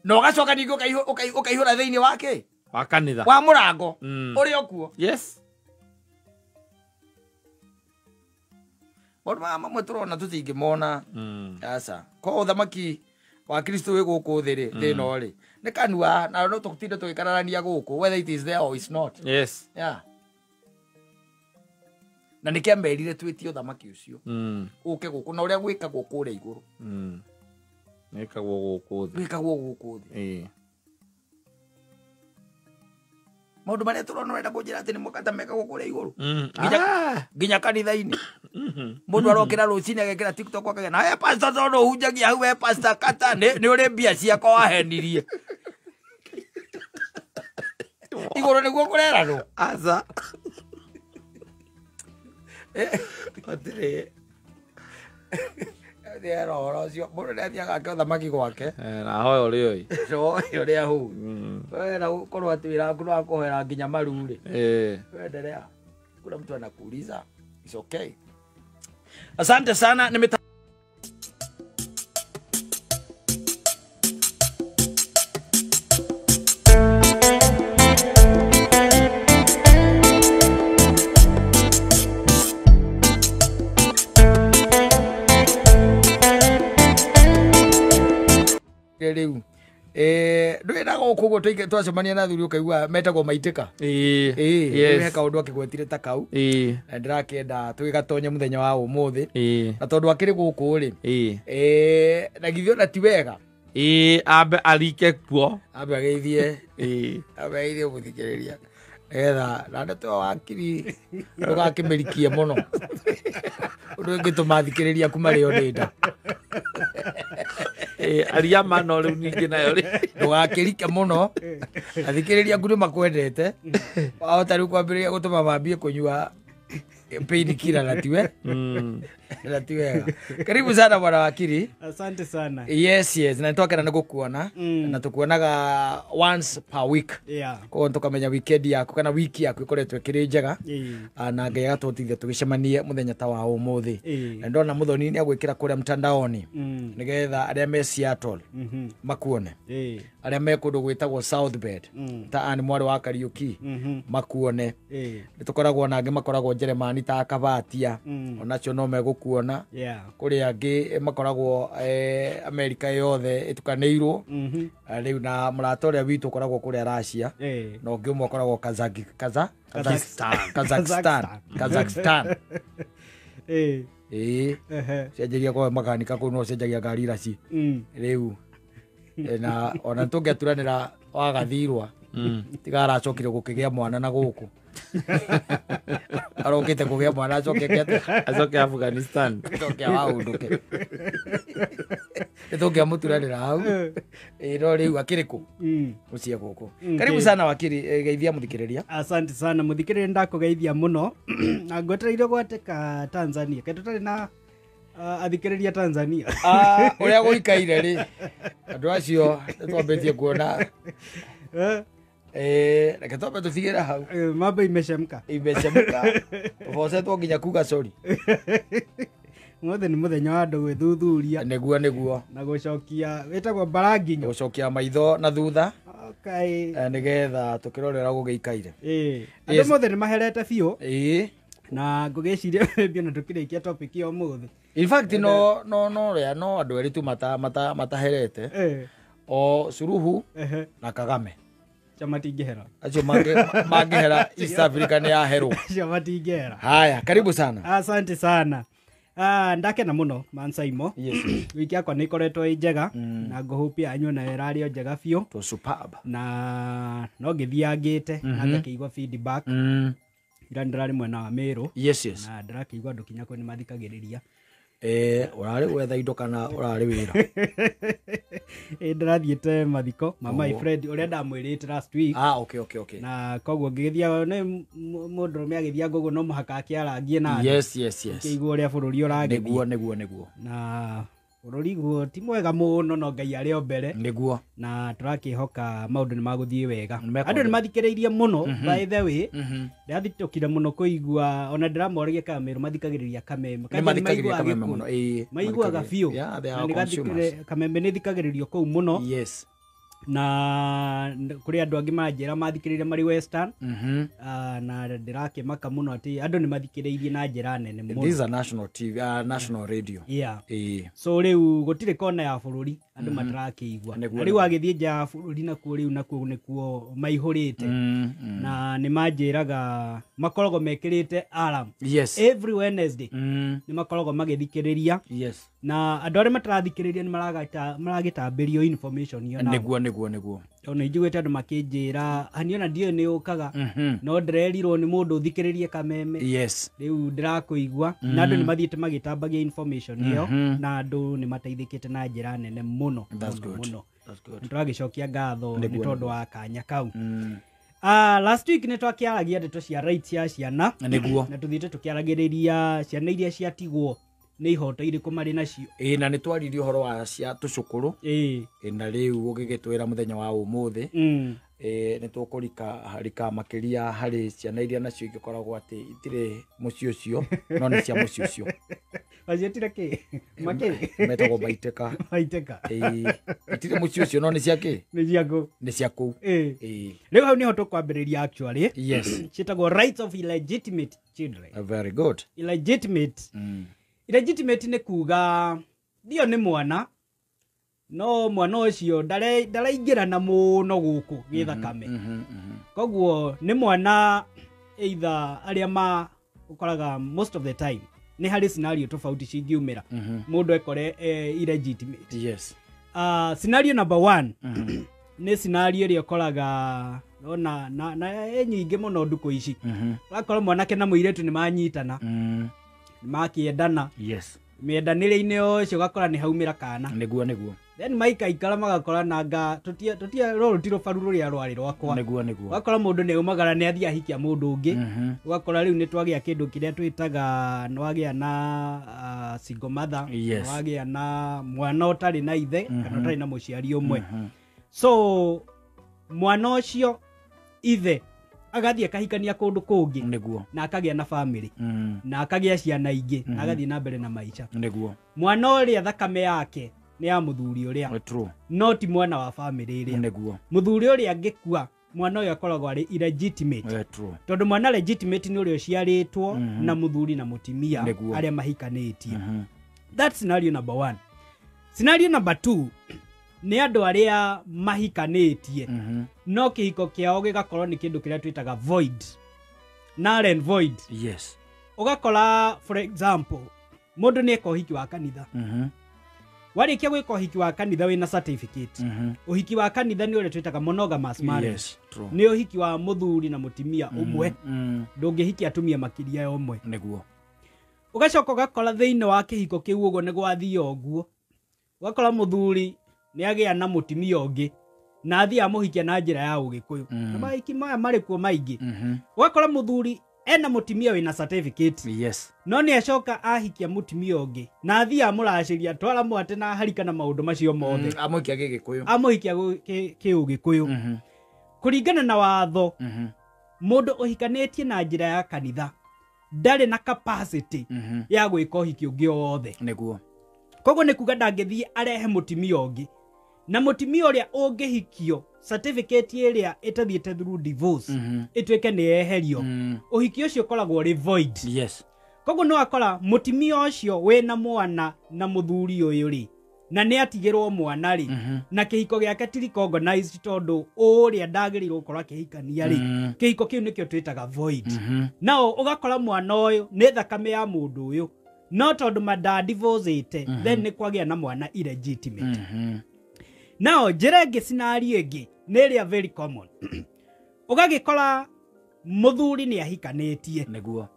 no ugacoka ningo ukaihura thiini wake wa kanitha wa murango uri okuo yes Maundu mamwe turona tutingimona asa ko uthamaki wa Kristo wi guku thiri thino ri ni kanua na no tukutinde tugikararania guku whether it is there or it's not yes na nikiamerire twitio uthamaki ucio uke guku na uria gwikagwo kuria iguru gwikagwo guku thi maundu maria turona wenda kunjira ati ni mukata mekagwo kuria iguru nginya kanitha-ini mundu arokira rucini agekira TikTok akagena aya pastor tono hunjagia hau we pastor kata ni uri mbia ciakwa wahenirie iguru niguo kurerano asa atire Thero orocio mundu ndathiaga akothamaki gwake na hoyo uri uri ahu wera ukorwo ati wira waku nwakuhera nginya maruri endelea kuna mtu anakuuliza it's okay. Asante sana riu ndwira guku tuike twacemania na thuri ukaigua metagwo maitika yes kaundu akigwetire ta kau na ndirakienda tugigatonye muthenya wa umuthi na tondu akiri guku ri na githio na ti wega ambe alike kuo ambe ageithie umuthikiriria etha na ndeto wakiri ndugakimerikie muno undu ngituma thikiriria kuma rio ndinda aria mano riu ningi nayo ri ndugakirike muno athikiriria nguru makwendete wahota riu kwambiriria gutuma mambie kunyua pain killer na tiwe na tiwe karibu sana bwana wakiri. Asante sana. Yes na twakena na gukuona na tukuonaga once per week ko tukamenya weekend yako kana wiki yako ikoretwe kiri njega na ngai agatutithia tugicemanie muthenya ta wa umuthi na ndona muthoni ni agwikira kuria mtandaoni nigetha aria me Seattle makuone aria me kundu gwitagwo South Bend ta ani mwari wa Kariuki makuone nitukoragwo na angi makoragwo Jeremani ta Kabatia onacho no megukuona kuri angi makoragwo America yothe itukaneirwo riu na murato uria witu koragwo kuria Russia no ngi umwe koragwo Kazakhstan cenjagia kwa makanika kuu no cenjagia ngari raci riu na ona tungiaturanira wagathirwa tigara acokire gukigia mwana na guku arokite kugia mwana acoke Afghanistan acoke waunduke itoke amuturanira hau no riu akiriku ucie guku. Karibu sana wakiri, geithia muthikiriria. Asante sana muthikiriria, ndakugeithia muno na ngwetereire gwateka Tanzania ke tutari na athikiriria Tanzania uria guikaire ri andu acio twambitie kuona reke twambe tuthigira hau mambo imeshemka tubosetwo nginya kuga sorry mothe ni muthenya wa andu gwithuthuria niguo na gucokia witagwo baranginyo gucokia maitho na thutha nigetha tukirorera gugiikaire andu mothe ni maherete biu na ngugiciria biona tukirikia topic ya umuthi. In fact no ria no andu eri tu mataherete o Suluhu na Kagame chamatingehera acio mangehera East Africa ni ya hero chamatingehera. Haya, karibu sana. Asante sana. ndakena muno Mansaimo. Wiki yakwa nä ikoretwo ä njega na ngåhåpia anyua nayo ĩrarĩ o njega biũ. To superb. Na no ngĩthiangĩte na ngakĩigua feedback. Ira ndĩrarĩ mwena wa Mĩrũ. Na ndĩrakĩigua andũ kinya kũu nĩ mathikagĩrĩria. Ũrarĩ gwetha indo kana ũrarĩ wĩra? Ndĩrathiĩte mathiko ma my friend ũrĩa ndamwĩrĩte last week. Okay. Na koguo ngĩgĩthia nĩ mũndũrũme agĩthia ngũgũ no mũhaka akĩarangie na yes. Kĩigua ũrĩa bũrũri ũragĩthiĩ. Nĩguo. Na bũrũri guo ti mwega mũno no Ngai arĩ o mbere. Nĩguo. Na tũrakĩhoka maũndũ nĩ magũthiĩ wega. Andũ nĩ mathikĩrĩirie mũno by the way. Ndathitũkire mũno kũigua ona ndĩramoragia kana Mĩrũ mathikagĩrĩria Kameme. Maiguaga biũ. Kameme nĩ thikagĩrĩrio kũu mũno. Yes. Na kuri andu angi manjira mathikiririe mari Western. Na ndirakimaka muno ati andu ni mathikiririe na njira nene muno. This is a national TV, national radio. Yeah. So riu gutire kona ya bururi andu matarakiigua. Riu agithie nja bururi na kuo riu nakuo nikuo maihurite. Na ni manjiraga makorogo mekirite alarm. Yes. Every Wednesday. Ni makorogo magithikiriria. Yes. Na andu aria matarathikiriria ni maragitambirio information yo na. Nĩguo. Ona njiguĩte andũ makĩnjĩra haniona ndio nĩ ũkaga no ndĩrerirwo nĩ mũndũ ũthikĩrĩrie Kameme. Yes. Rĩu ndĩrakũigua na andũ nĩ mathiĩte magĩtambagia information ĩyo na andũ nĩ mateithĩkĩte na njĩra nene mũno. That's good. Nĩtũragĩcokia ngatho nĩ tondũ wa kanya kau. Last week nĩ twakĩaragia ndeto cia rights ya ciana. Nĩguo. Na tũthiĩte tũkĩaragĩrĩria ciana iria ciatigwo nĩ ihoto irĩkũ marĩ nacio. Na nĩ twaririe ũhoro wa cia tũcukuru. Na rĩu ũgĩgĩtwĩra mũthenya wa ũmũthĩ nĩ tũkũrika makĩria harĩ ciana iria nacio igĩkoragwo atĩ itirĩ mũciĩ ũcio no nĩ cia mũciĩ ũcio. Waciĩtire kĩ? Makĩ? Metagwo Maitĩka. Itirĩ mũciĩ ũcio no nĩ cia kĩ? Nĩ cia kũu. Rĩu hau nĩho tũkwambĩrĩria actually. Yes. Ciĩtagwo rights of illegitimate children. Very good. Illegitimate nĩ kuga ndio nĩ mwana no mwana ũcio ndaraingĩrana mũno gũkũ gĩthakame. Koguo nĩ mwana either arĩa ũkoraga most of the time nĩ harĩ scenario tofauti cingiumĩra mũndũ ekore illegitimate. Yes. Scenario number 1 nĩ scenario ĩrĩa ũkoraga na nyingĩ mũno ndukũ ici. Ũrakora mwanake na mũirĩtu nĩ manyitana. Makĩendana. Yes. Mĩendanĩre-inĩ ũcio ũgakora nĩ haumĩra kana. Nĩguo. Then maikaikara magakora nanga tutia rũruti rũbaru rũrĩa rwarĩ rwakwa. Nĩguo. Ũgakora mũndũ nĩ aumagara nĩ athiĩ ahikia mũndũ ũngĩ. Ũgakora rĩu nĩ twagĩa kĩndũ kĩrĩa twĩtaga nĩwagĩa na single mother. Nĩwagĩa na mwana ũtarĩ na ithe kana ũtarĩ na mũciari ũmwe. So mwana ũcio ithe agathiĩ akahikania kũndũ kũngĩ nĩguo na akagĩa na family na akagĩa ciana ingĩ na agathiĩ na mbere na maica. Nĩguo Mwana ũrĩa thakame yake nĩ ya mũthuri ũrĩa. True. No ti mwana wa family ĩrĩa. Nĩguo. Mũthuri ũrĩa angĩkua mwana ũyũ akoragwo arĩ illegitimate. True. Tondũ mwana legitimate nĩ ũrĩa ũciarĩtwo na mũthuri na mũtimia arĩa mahikanĩtie. That's scenario number 1. Scenario number 2 nĩ andũ arĩa mahikanĩtie no kĩhiko kĩao gĩgakorwo nĩ kĩndũ kĩrĩa twĩtaga void. Null and void. Yes. Ũgakora for example mũndũ nĩ eka ũhiki wa kanitha. Warĩkia gwĩka ũhiki wa kanitha wĩna certificate. Ũhiki wa kanitha nĩ ũrĩa twĩtaga monogamous marriage. Yes, true. Nĩ ũhiki wa mũthuri na mũtimia ũmwe. Ndũngĩhikia atumia makĩria ya ũmwe. Nĩguo. Ũgacoka ũgakora thĩinĩ wa kĩhiko kĩu ũguo nĩ gwathiĩ ũguo. Ũgakora mũthuri nĩ agĩa na mũtimia ũngĩ na athiĩ amũhikia na njĩra ya Ũgĩkũyũ. Na mahiki maya marĩ kuo maingĩ. Ũgakora mũthuri ena mũtimia wĩna certificate. Yes. No nĩ acoka ahikia mũtimia ũngĩ na athiĩ amũracĩria twara mwate na harikana maũndũ macio mothe. Amũhikia Gĩgĩkũyũ. Amũhikia Kĩũgĩkũyũ. Kũringana na watho mũndũ ũhikanĩtie na njĩra ya kanitha ndarĩ na capacity ya gwĩka ũhiki ũngĩ wothe. Nĩguo. Koguo nĩ kuga ndangĩthiĩ arehe mũtimia ũngĩ na mũtimia ũrĩa ũngĩhikio certificate ĩrĩa ĩtathiĩte through divorce ĩtuĩke nĩ yeherio. Ũhiki ũcio ũkoragwo ũrĩ void. Yes. Koguo no akora mũtimia ũcio wĩna mwana na mũthuri ũyũ rĩ na nĩ atigĩrwo mwana rĩ na kĩhiko gĩake ti recognized tondũ ũrĩa ndagĩrĩirwo gũkorwo akĩhikania rĩ kĩhiko kĩu nĩkĩo twĩtaga void. Nao ũgakora mwana ũyũ nĩ thakame ya mũndũ ũyũ no tondu mada divorcete then ni kwagia na mwana illegitimate. Now jerenge scenario igi neria very common. Ugagikora muthuri ni ahikanetie niguo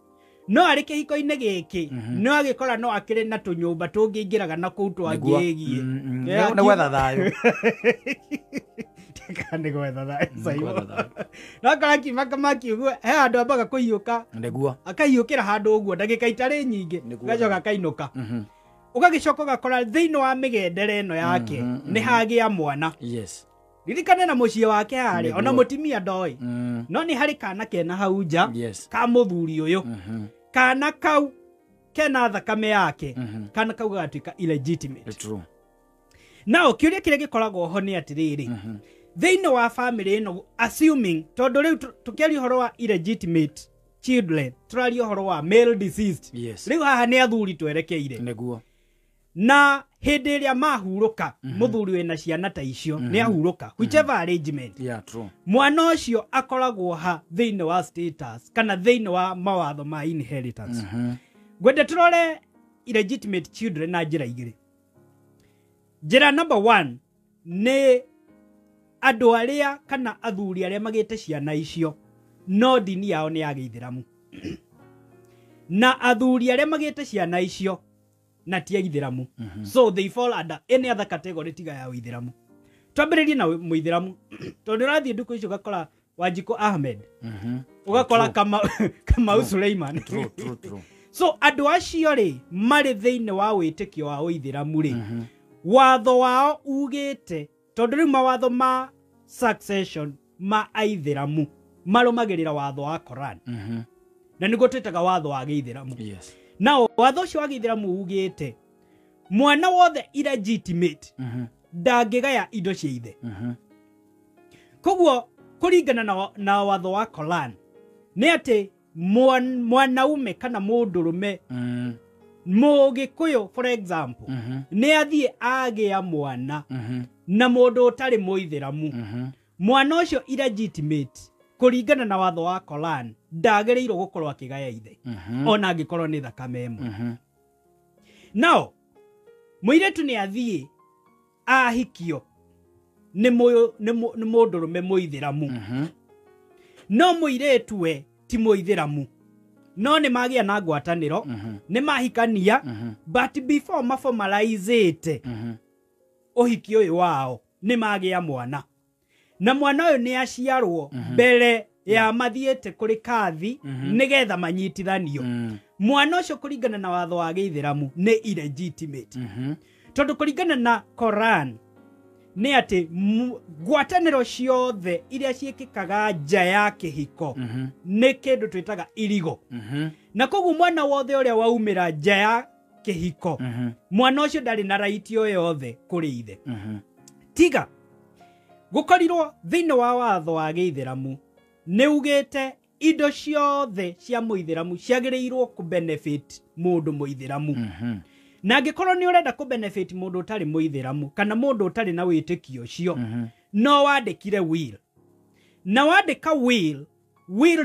no ari kihiko-ine giki no agikora no akire na tunyumba tungingiraga na kuu twangigie na gwetha thayo tikane gwetha thayo saibo no kala kimaka makiugo he andu ambaga kuhiuka niguo akahiukira handu uguo ndagika itari nyingi gacoka kainuka ugagicoka gakora thiini wa migendere eno yake ni hagia mwana. Yes. Ririkane na muciĩ wake hari ona mutimia ndoi no ni hari kana kena hau nja ka muthuri uyu kana kau kena thakame yake kana kau gatuika illegitimate. True. Now kiuria kire gikoragwo ho ni atiriri thiini wa family eno assuming tondu riu tukiari horo wa illegitimate children turari horo wa male deceased riu haha ni athuri twerekeire niguo na hindi iria mahuruka muthuri wena ciana ta icio ni ahuruka whichever arrangement. True. Mwana ucio akoragwo ha thiini wa status kana thiini wa mawatho ma inheritance. Gwende turore illegitimate children na njira igiri. Njira number 1 ni andu aria kana athuri aria magite ciana icio no dini yao ni ya Gĩithĩramu na athuri aria magite ciana icio na tia Gĩithĩramu. So they fall under any other category tiga ya Gĩithĩramu. Twambĩrĩrie na Mũithĩramu tondu rathie nduku icio gakora Wanjiku Ahmed ugakora kama Suleiman. True. So andu acio ri mari thiini wa witikio wa Ũithĩramu ri watho wao ugite tondu riu mawatho ma succession ma Aithĩramu marumagirira watho wa Quran na niguo twitaga watho wa Gĩithĩramu. Yes. Now watho ucio wa Gĩithĩramu ugite mwana wothe illegitimate ndangigaya indo cia ithe. Koguo kuringana na watho wa Quran ni ati mwanaume kana mundurume Mũgĩkũyũ for example ni athie agia mwana na mundu utari Mũithĩramu mwana ucio illegitimate kuringana na watho wa Quran ndagĩrĩirwo gukorwo akigaya ithe ona angikorwo ni thakame ĩmwe. Now muiretu ni athie ahikio ni mundurume Mũithĩramu no muiretu we ti Mũithĩramu no ni magia na ngwataniro ni mahikania but before maformalize uhiki uyu wao ni magia mwana na mwana uyu ni aciarwo mbere ya mathiete kuri kathi nigetha manyitithanio. Mwana ucio kuringana na watho wa Gĩithĩramu ni illegitimate tondu kuringana na Quran ni ati ngwataniro ciothe iria ciikikaga nja ya kihiko ni kindu twitaga irigo na koguo mwana wothe uria waumira nja ya kihiko mwana ucio ndari na right yo yothe kuri ithe tiga gukorirwo thiini wa watho wa Gĩithĩramu ni ugite indo ciothe cia Mũithĩramu ciagĩrĩirwo ku benefit mundu Mũithĩramu na angikorwo ni urenda ku benefit mundu utari Mũithĩramu kana mundu utari na witikio cio no wandikire will na wandika will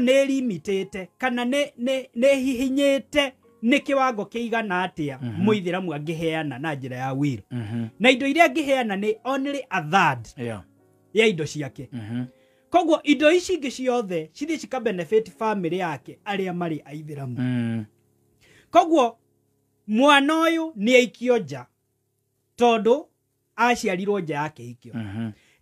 ni limitete kana ne hihinyete ni kiwango kiigana atia Mũithĩramu angiheana na njira ya will na indo iria angiheana ni only a third ya indo ciake. Koguo indo ici ingi ciothe cithi cika benefit family yake aria mari Aithĩramu. Koguo mwana uyu ni aikio nja tondu aciarirwo nja ya kihikio.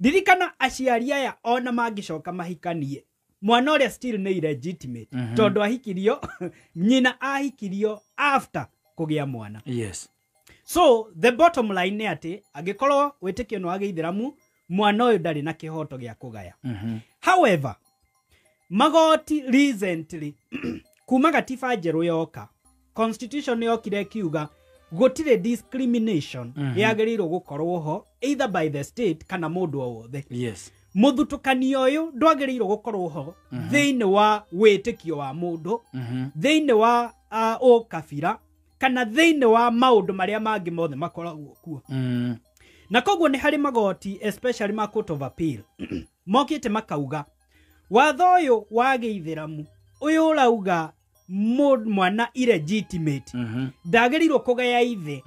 Ririkana aciari aya ona mangicoka mahikanie mwana uria still ni illegitimate tondu ahikirio nyina ahikirio after kugia mwana. Yes. So the bottom line ni ati angikorwo witikio no wa Gĩithĩramu mwana uyu ndari na kihoto gia kugaya. However magoti recently kuma gatiba njeru yoka constitution yokire kiuga gutire discrimination yagirirwo gukorwo ho either by the state kana mundu o wothe. Yes. Muthutukanio uyu ndwagirirwo gukorwo ho thiini wa witikio wa mundu thiini wa ukabira kana thiini wa maundu maria mangi mothe makoragwo kuo. Na koguo ni hari magoti especially ma Court of Appeal mokite makauga watho uyu wa Gĩithĩramu uyu urauga mwana illegitimate ndagĩrĩirwo kũgaya ithe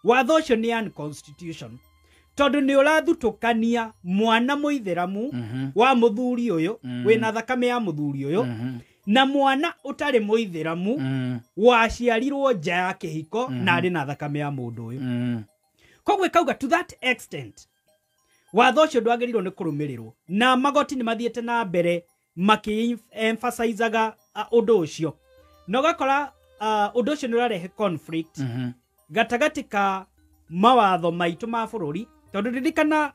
watho ũcio nĩ unconstitution tondũ nĩ ũrathutukania mwana mũithĩramu wa mũthuri ũyũ wĩna thakame ya mũthuri ũyũ na mwana ũtarĩ mũithĩramu waciarirwo nja ya kĩhiko na arĩ na thakame ya mũndũ ũyũ koguo kauga to that extent watho ũcio ndwagĩrĩirwo nĩ kũrũmĩrĩrwo na magoti nĩ mathiĩte na mbere makĩ-emphasizaga ũndũ ũcio na ũgakora ũndũ ũcio nĩ ũrarehe conflict gatagatĩ ka mawatho maitũ ma bũrũri tondũ ririkana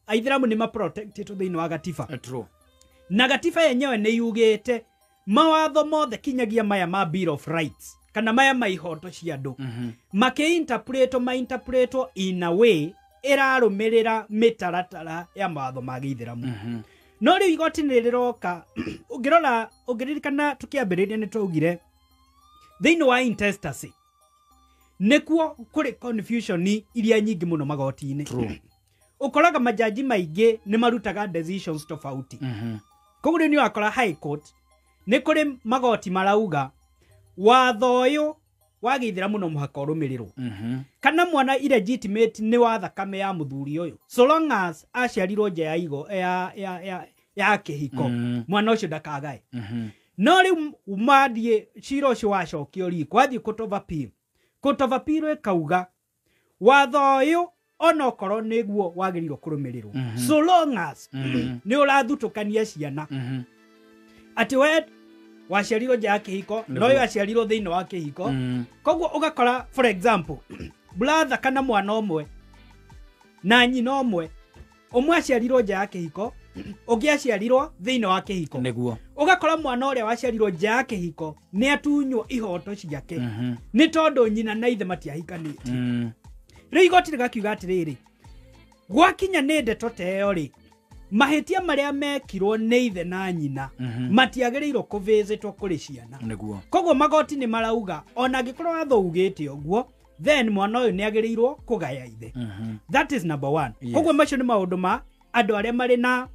aithĩramu nĩ ma-protectĩtwo thĩinĩ wa gatiba na gatiba yenyewe nĩ yugĩte mawatho mothe kinyagia maya ma Bill of Rights kana maya ma ihoto cia andũ ma-interpretwo in a way ĩrarũmĩrĩra mĩtaratara ya mawatho ma gĩithĩramu no rĩu igoti nĩ rĩroka ũngĩririkana tũkĩambĩrĩria nĩ twaugire thĩinĩ wa intestacy nĩkuo kũrĩ confusion iria nyingĩ mũno magoti-inĩ ũkoraga majaji maingĩ nĩ marutaga decisions tofauti koguo nĩ wakora high court nĩ kũrĩ magoti marauga watho ũyũ wa gĩithĩramu no mũhaka ũrũmĩrĩrwo kana mwana illegitimate nĩ wa thakame ya mũthuri ũyũ so long as aciarirwo nja ya igo ya kĩhiko mwana ũcio ndakagae no rĩu mathiĩ cira ũcio wacokio riko wathiĩ court of appeal ĩkauga watho ũyũ onokorwo nĩguo wagĩrĩirwo kũrũmĩrĩrwo so long as nĩ ũrathutukania ciana atĩ we waciarirwo nja ya kĩhiko no ũyũ aciarirwo thĩinĩ wa kĩhiko koguo ũgakora for example brother kana mwana ũmwe na nyina ũmwe aciarirwo nja ya kĩhiko ũngĩ aciarirwo thĩinĩ wa kĩhiko nĩguo ũgakora mwana ũrĩa waciarirwo nja ya kĩhiko nĩ atunywo ihoto ciake nĩ tondũ nyina na ithe matiahikanĩtie rĩu igoti rĩgakiuga atĩrĩrĩ gwakinya nĩ ndeto ta ĩyo rĩ mahĩtia marĩa mekirwo nĩ ithe na nyina matiagĩrĩirwo kũvĩzĩtwo kũrĩ ciana koguo magoti nĩ marauga ona angĩkorwo watho ugĩte ũguo then mwana ũyũ nĩ agĩrĩirwo kũgaya ithe that is number one koguo macio nĩ maũndũ ma andũ arĩa marĩ na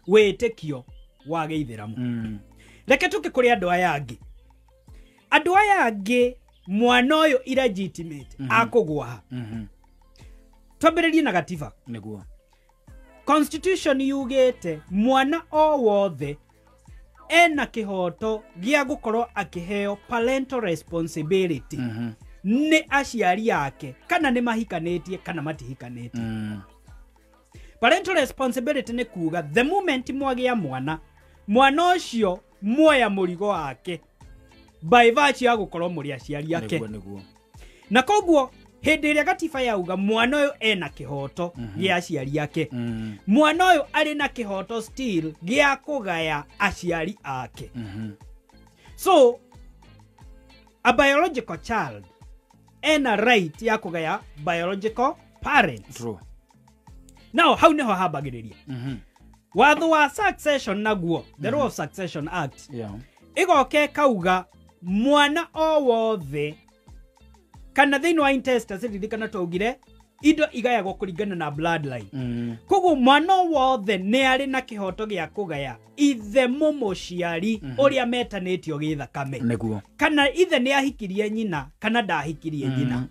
wĩtĩkio wa gĩithĩramu reke tũke kũrĩ andũ aya angĩ mwana ũyũ illegitimate akũgwa twambĩrĩrie na gatiba nĩguo constitution yugĩte mwana o wothe ena kĩhoto gĩa gũkorwo akĩheo parental responsibility nĩ aciari ake kana nĩ mahikanĩtie kana matihikanĩtie parental responsibility nĩ kuga the moment mwagĩa mwana ũcio muoya mũrigo wake by virtue ya gũkorwo mũrĩ aciari ake na koguo hĩndĩ ĩrĩa gatiba yauga mwana ũyũ ena kĩhoto gĩa aciari ake mwana ũyũ arĩ na kĩhoto still gĩa kũgaya aciari ake so a biological child ena right ya kũgaya biological parents now hau nĩho hambagĩrĩria watho wa succession naguo the Law of Succession Act ĩgoke kauga mwana o wothe kana thĩinĩ wa intestacy ririkana twaugire indo igayagwo kũringana na bloodline koguo mwana wothe nĩ arĩ na kĩhoto gĩa kũgaya ithe mũmũciari ũrĩa metanĩtio gĩthakame kana ithe nĩ ahikirie nyina kana ndahikirie nyina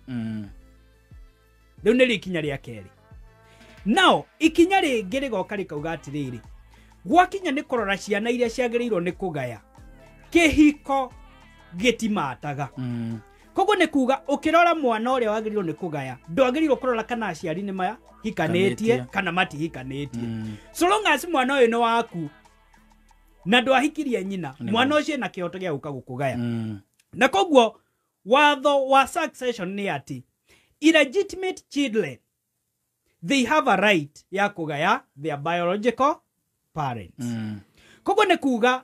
rĩu nĩ ikinya rĩa kerĩ now ikinya rĩngĩ rĩgoka rĩkauga atĩrĩrĩ gwakinya nĩ kũrora ciana iria ciagĩrĩirwo nĩ kũgaya kĩhiko gĩtimataga koguo nĩ kuga ũkĩrora mwana ũrĩa wagĩrĩirwo nĩ kũgaya ndwagĩrĩirwo kũrora kana aciari nĩ mahikanĩtie kana matihikanĩtie so long as mwana ũyũ nĩ waku na ndwahikirie nyina mwana ũcio ena kĩhoto gĩa gũka gũkũgaya na koguo watho wa succession nĩ atĩ illegitimate children they have a right ya kũgaya their biological parents koguo nĩ kuga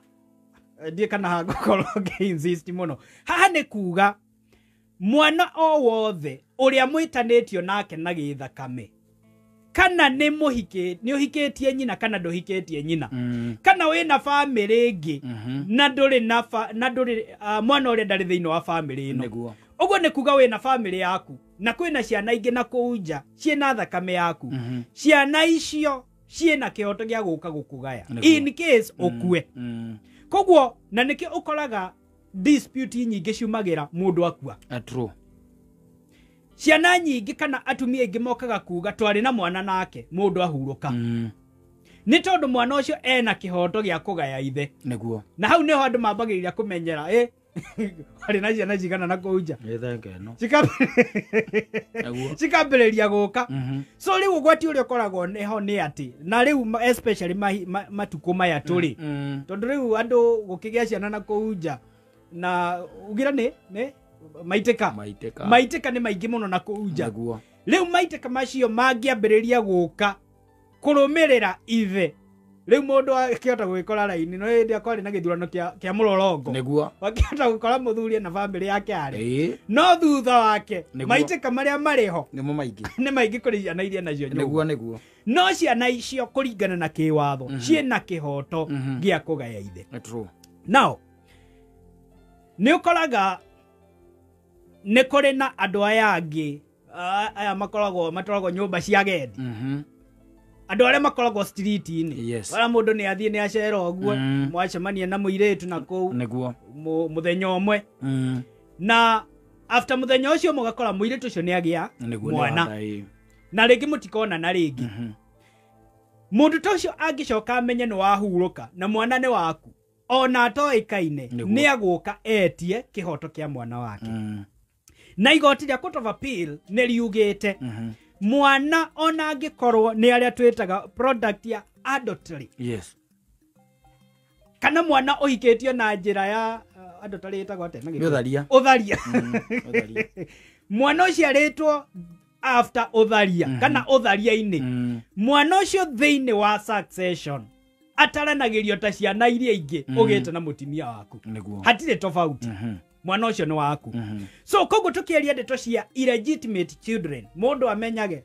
ndiĩ kana hagũkorwo ngĩ-insist mũno haha nĩ kuga mwana o wothe ũrĩa mwĩtanĩtio nake na gĩthakame kana nĩ ũhikĩtie nyina kana ndũhikĩtie nyina kana wĩna famĩlĩ ĩngĩ na ndũrĩ mwana ũrĩa ndarĩ thĩinĩ wa famĩlĩ ĩno ũguo nĩ kuga wĩna famĩlĩ yaku na kwĩna ciana ingĩ na kũu nja ciĩna thakame yaku ciana icio ciĩna kĩhoto gĩa gũka gũkũgaya in case ũkue koguo na nĩkĩ ũkoraga dispute nyingĩ ciumagira mũndũ akua. True. Ciana nyingĩ kana atumia aingĩ mokaga kuga twarĩ na mwana nake mũndũ ahurũka. Nĩ tondũ mwana ũcio ena kĩhoto gĩa kũgaya ithe. Nĩguo. Na hau nĩho andũ mambagĩrĩria kũmenyera harĩ na ciana cigana na kũnja. Cikambĩrĩria gũka. So rĩu ũgwati ũrĩa ũkoragwo neho nĩ atĩ na rĩu especially matukũ maya tũrĩ. Tondũ rĩu andũ gũkĩgĩa ciana na kũnja na ugira nĩ maitĩka nĩ maingĩ mũno na kũnja. Rĩu maitĩka macio mangĩambĩrĩria gũka kũrũmĩrĩra ithe. Rĩu mũndũ akĩhota gwĩkora raini no hĩndĩ akorĩ na gĩthurano kĩa mũrorongo. Nĩguo. Akĩhota gũkora mũthuri na famĩlĩ yake arĩ. No thutha wake maitĩka marĩa marĩ ho nĩmo maingĩ. Nĩ maingĩ kũrĩ ciana iria nacio nyũmba. Nĩguo. No ciana icio kũringana na kĩwatho ciĩna kĩhoto gĩa kũgaya ithe. True. Now nĩ ũkoraga nĩ kũrĩ na andũ aya angĩ aya makoragwo nyũmba cia gendi. Andũ arĩa makoragwo street-inĩ. Wala mũndũ nĩ athiĩ nĩ acera ũguo mwacemania na mũirĩtu na kũu. Nĩguo. Mũthenya ũmwe. Na after mũthenya ũcio mũgakora mũirĩtu ũcio nĩ agĩa mwana. Na rĩngĩ mũtikona na rĩngĩ. Mũndũ ta ũcio angĩcoka amenye nĩ wahurũka na mwana nĩ waku. Ona atoĩkaine nĩ agũka etie kĩhoto kĩa mwana wake. Na igoti rĩa Court of Appeal nĩ riugĩte mwana ona angĩkorwo nĩ arĩa twĩtaga product ya adultery. Yes. Kana mwana ũhikĩtio na njĩra ya adultery ĩtagwo atĩa? Ũtharia. Ũtharia. Mwana ũcio arĩtwo after ũtharia kana ũtharia-inĩ. Mwana ũcio thĩinĩ wa succession ataranagĩrio ta ciana iria ingĩ ũgĩte na mũtumia waku. Hatirĩ tofauti. Mwana ũcio nĩ waku. So koguo tukĩaria ndeto cia illegitimate children mũndũ amenyage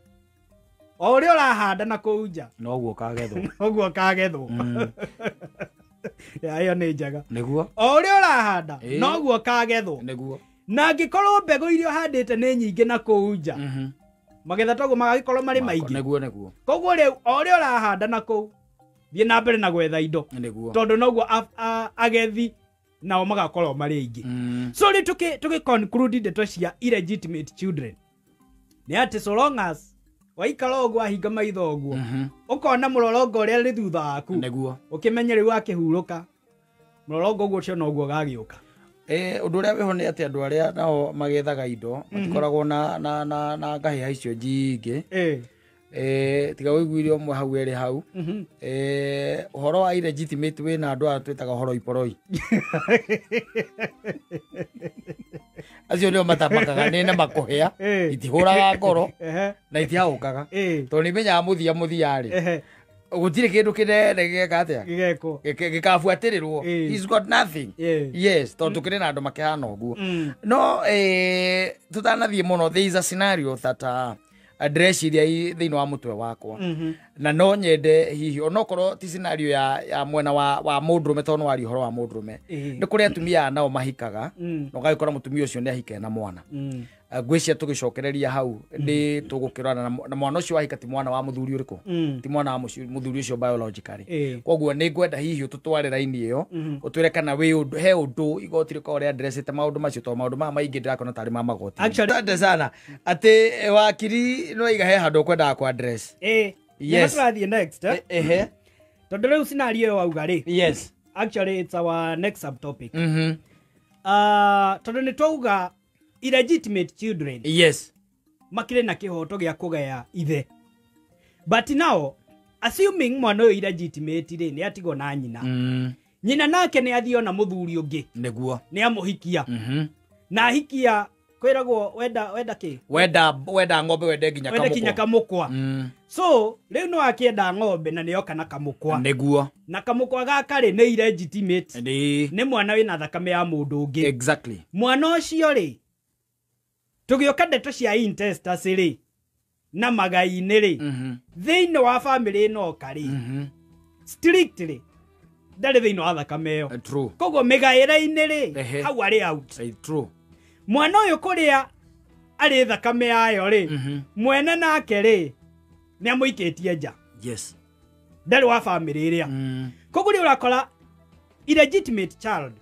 o ũrĩa ũrahanda na kũnja noguo kagethwo. Noguo kagethwo. Ĩyo nĩ njega. Nĩguo. O ũrĩa ũrahanda noguo kagethwo. Nĩguo. Na angĩkorwo mbegũ iria ũhandĩte nĩ nyingĩ na kũnja magetha toguo magagĩkorwo marĩ maingĩ. Nĩguo. Koguo rĩu o ũrĩa ũrahanda na kũu thiĩ na mbere na gwetha indo. Tondũ noguo agethi nao magakorwo marĩ aingĩ. So rĩ tũkĩ conclude ndeto cia illegitimate children nĩ atĩ so long as waikara ũguo ahinga maitho ũguo ũkona mũrorongo ũrĩa rĩ thutha waku ũkĩmenye rĩu akĩhurũka mũrorongo ũguo ũcio noguo gagĩũka. Ũndũ ũrĩa wĩho nĩ atĩ andũ arĩa nao magethaga indo matikoragwo na ngahĩha icio nyingĩ. Tiga wĩiguire ũmwe hau erĩ hau. Ũhoro wa illegitimate wĩna andũ aya twĩtaga ũhoro iporoi. Acio nĩo matamakaga nĩ makũhĩa itihũraga ngoro na itihaũkaga tondũ nĩmenyaga mũthia-rĩ gũtirĩ kĩndũ kĩnene gĩgeka atĩa gĩkabuatĩrĩrwo. He's got nothing. Yes, tondũ tũkĩrĩ na andũ makĩhana ũguo. No tũtanathiĩ mũno, there is a scenario that address iria thĩinĩ wa mũtwe wakwa na no nyende hihi onokorwo ti scenario ya mwena wa mũndũrũme tondũ wari ũhoro wa mũndũrũme nĩ kũrĩ atumia nao mahikaga na ũgagĩkora mũtumia ũcio nĩ ahikae na mwana. Ngwĩcia tũgĩcokereria hau nĩ tũgũkĩrana na mwana ũcio wahika ti mwana wa mũthuri ũrĩkũ, ti mwana wa mũthuri ũcio biologically. Koguo nĩ ngwenda hihi ũtũtware raini ĩyo ũtwĩre kana he ũndũ igoti rĩkoragwo rĩa addressĩte maũndũ macio tondũ maũndũ maya maingĩ ndĩrakona tarĩ ma magoti. Asante sana atĩ wakiri no iga he handũ ũkwendaga ku address. Yes. Tũrathiĩ next. Tondũ rĩu scenario ĩyo wauga rĩ. Yes. Actually it's our next subtopic. Tondũ nĩ twauga illegitimate children. Yes. Makire na kĩhoto gĩa kũgaya ithe. But now assuming mwana ũyũ illegitimate rĩ nĩ atigwo na nyina. Nyina nake nĩ athio na mũthuri ũngĩ. Nĩguo. Nĩ amũhikia. Na hikia kwĩragwo wenda kĩ? Wenda ng'ombe wende nginya kamũkwa. So rĩu no akĩenda ng'ombe na nĩoka na kamũkwa. Nĩguo. Na kamũkwa gaka rĩ nĩ illegitimate. Nĩ mwana wĩna thakame ya mũndũ ũngĩ. Exactly. Mwana ũcio rĩ tũgĩoka ndeto cia intestors rĩ na magai-inĩ rĩ thĩinĩ wa family ĩno karĩ strictly ndarĩ thĩinĩ wa thakame ĩyo. True. Koguo mĩgaĩra-inĩ rĩ hau arĩ out. True. Mwana ũyũ kũrĩa arĩ thakame yayo rĩ mwene nake rĩ nĩ amũikĩtie nja. Yes. Ndarĩ wa family ĩrĩa. Koguo rĩ ũrakora illegitimate child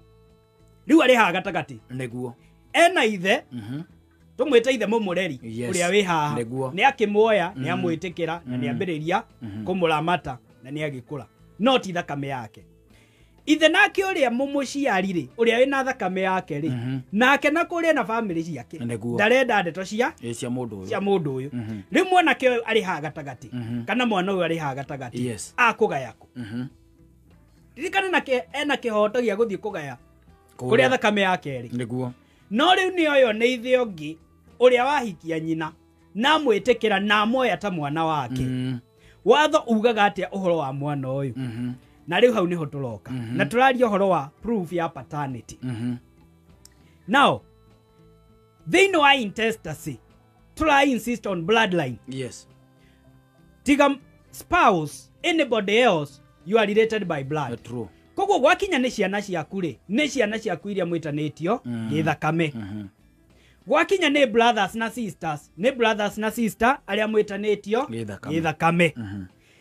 riu ari ha gatagati neguo ena ithe tumwite ithe mumureri uria wi haha ni akimuoya ni amwitikira na ni ambiriria kumuramata na ni agikura no ti thakame yake ithe nake uria mumuciari uria wina thakame yake ri nake na kuria na family ciake ndarenda ndeto cia mundu uyu rimwe nake ari ha gatagati kana mwana uyu ari ha gatagati akugayako ririkana nake ena kihoto gia guthii kugaya kuria thakame yake ri neguo no riu ni oyo ni ithe ongi uria wahikia nyina na mwitikira na moya ta mwana wake watho ugaga atia uhoro wa mwana uyu na riu hau niho turoka na turaria uhoro wa proof ya paternity now they know I intestacy try insist on bloodline tiga spouse anybody else you are related by blood true koguo gwakinya ni ciana ciaku ri ni ciana ciaku iria mwitanitio githakame gwakinya ni brothers na sisters ni brothers na sister aria mwitanitio githakame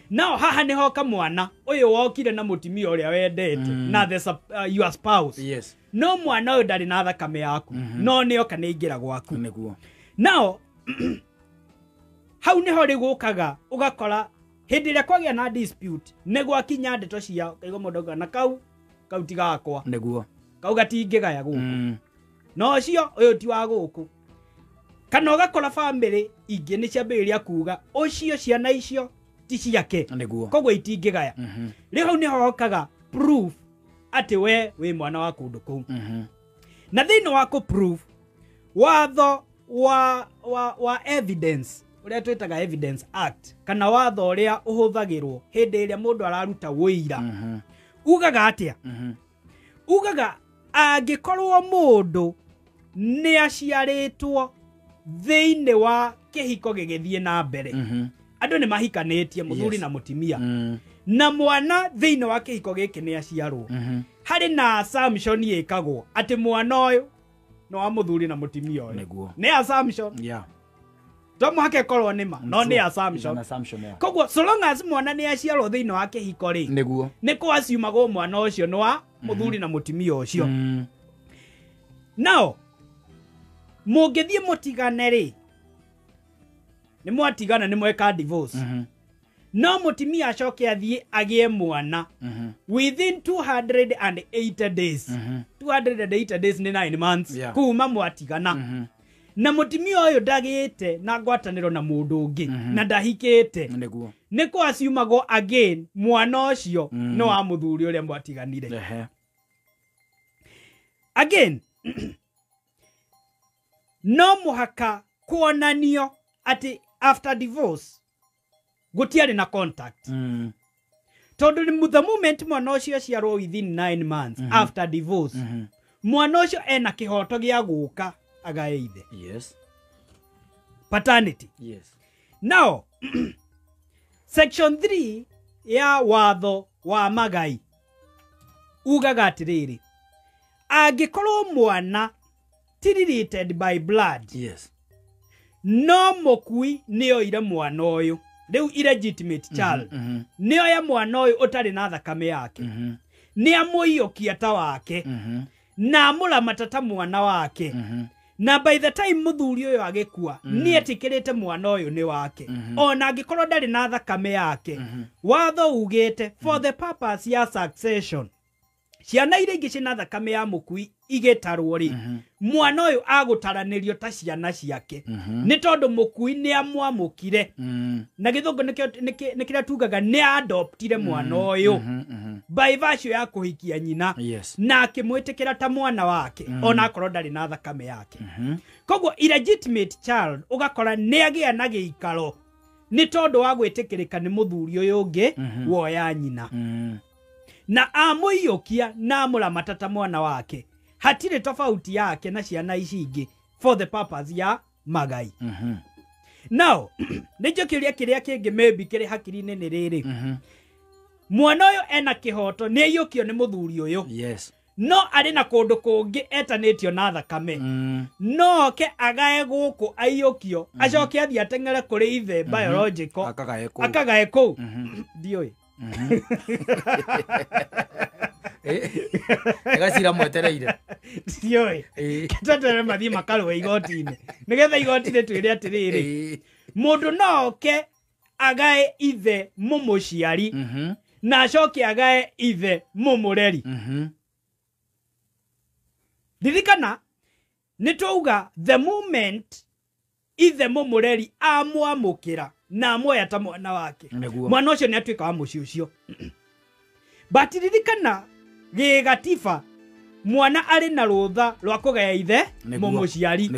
now haha ni hoka mwana uyu wokire na mutimia uria wendete na the your spouse no mwana uyu ndari na thakame yaku no ni oka ni ingira gwaku neguo now hau ni ho rigukaga ugakora hindi ria kwagia na dispute ne gwakinya ndeto cia kaigo mundu na kau tigakwa neguo kau gatingigaya guku no cio uyu ti wa guku kana ugakora family ingi ni ciambiriria kuga ucio ciana icio ti ciake neguo koguo itingigaya riu hau ni hokaga proof ati we mwana wa kundu kuu na thini wa ku proof watho wa evidence uria twitaga evidence act kana watho uria uhuthagirwo hindi iria mundu araruta wira ugaga atia ugaga angikorwo mundu ni aciaritwo thini wa kihiko gigithie na mbere andu ni mahikanitie muthuri na mutimia na mwana thini wa kihiko giki ni aciarwo hari na assumption yikagwo ati mwana uyu no wa muthuri na mutimia uyu ni assumption Tomo hake korwo nima no ni assumption koguo so long as mwana ni aciarwo thini wa kihiko ri neguo ni ko asiumagwo mwana ucio no wa muthuri na mutimia ucio now mungithie mutigane ri ni mwatigana ni mweka divorce no mutimia acoke athie agie mwana within 280 days 280 days ni 9 months kuma mwatigana na mutimia uyu ndagite na ngwataniro na mundu ungi na ndahikite neguo niko asiumagwo again mwana ucio no wa muthuri uria mwatiganire again no muhaka kuonanio ati after divorce gutiari na contact tondu ni the moment mwana ucio ciarwo within 9 months after divorce mwana ucio ena kihoto gia guka agaeithe paternity now section 3 ya watho wa magai ugaga atiriri angikorwo mwana related by blood no mukui ni oire mwana uyu riu illegitimate child ni oya mwana uyu utari na thakame yake ni amuiyokia ta wake na amuramata ta mwana wake na by the time muthuri uyu agikua ni etikirite mwana uyu ni wake ona angikorwo ndari na thakame yake watho ugite for the purpose ya succession ciana iria ingi cina thakame ya mukui igitarwo ri mwana uyu agutaranirio ta ciana ciake ni tondu mukui ni amwamukire na githungu nikira tugaga ni adoptire mwana uyu by virtue ya kuhikia nyina na akimwitikira ta mwana wake ona akorwo ndari na thakame yake koguo illegitimate child ugakora ni agia na giikaro ni tondu wa gwitikirika ni muthuri uyu ungi woya nyina na amuiyokia na amuramata ta mwana wake hatire tofauti yake na ciana ici ingi for the purpose ya magai now nijo kiria kingi maybe kiri hakiri-ini ni riri mwana uyu ena kihoto ni iyokio ni muthuri uyu no ari na kundu kungi etanitio na thakame no ke agae guku aiyokio acoke athie atengere kuri ithe biological akagae ku ndioi Egacira mwetereire. Sioi. Ketatare mathie makarwe igoti-ini. Nigetha igoti-ini twire atiriri. Mundu no ke agae ithe mumuciari. Na acoke agae ithe mumureri. Ririkana nitwauga the moment ithe mumureri amwamukira na amoya ta mwana wake. Mwana ucio ni atuika wa muci ucio. But ririkana gigatiba mwana ari na rutha rwa kugaya ithe mumuciari.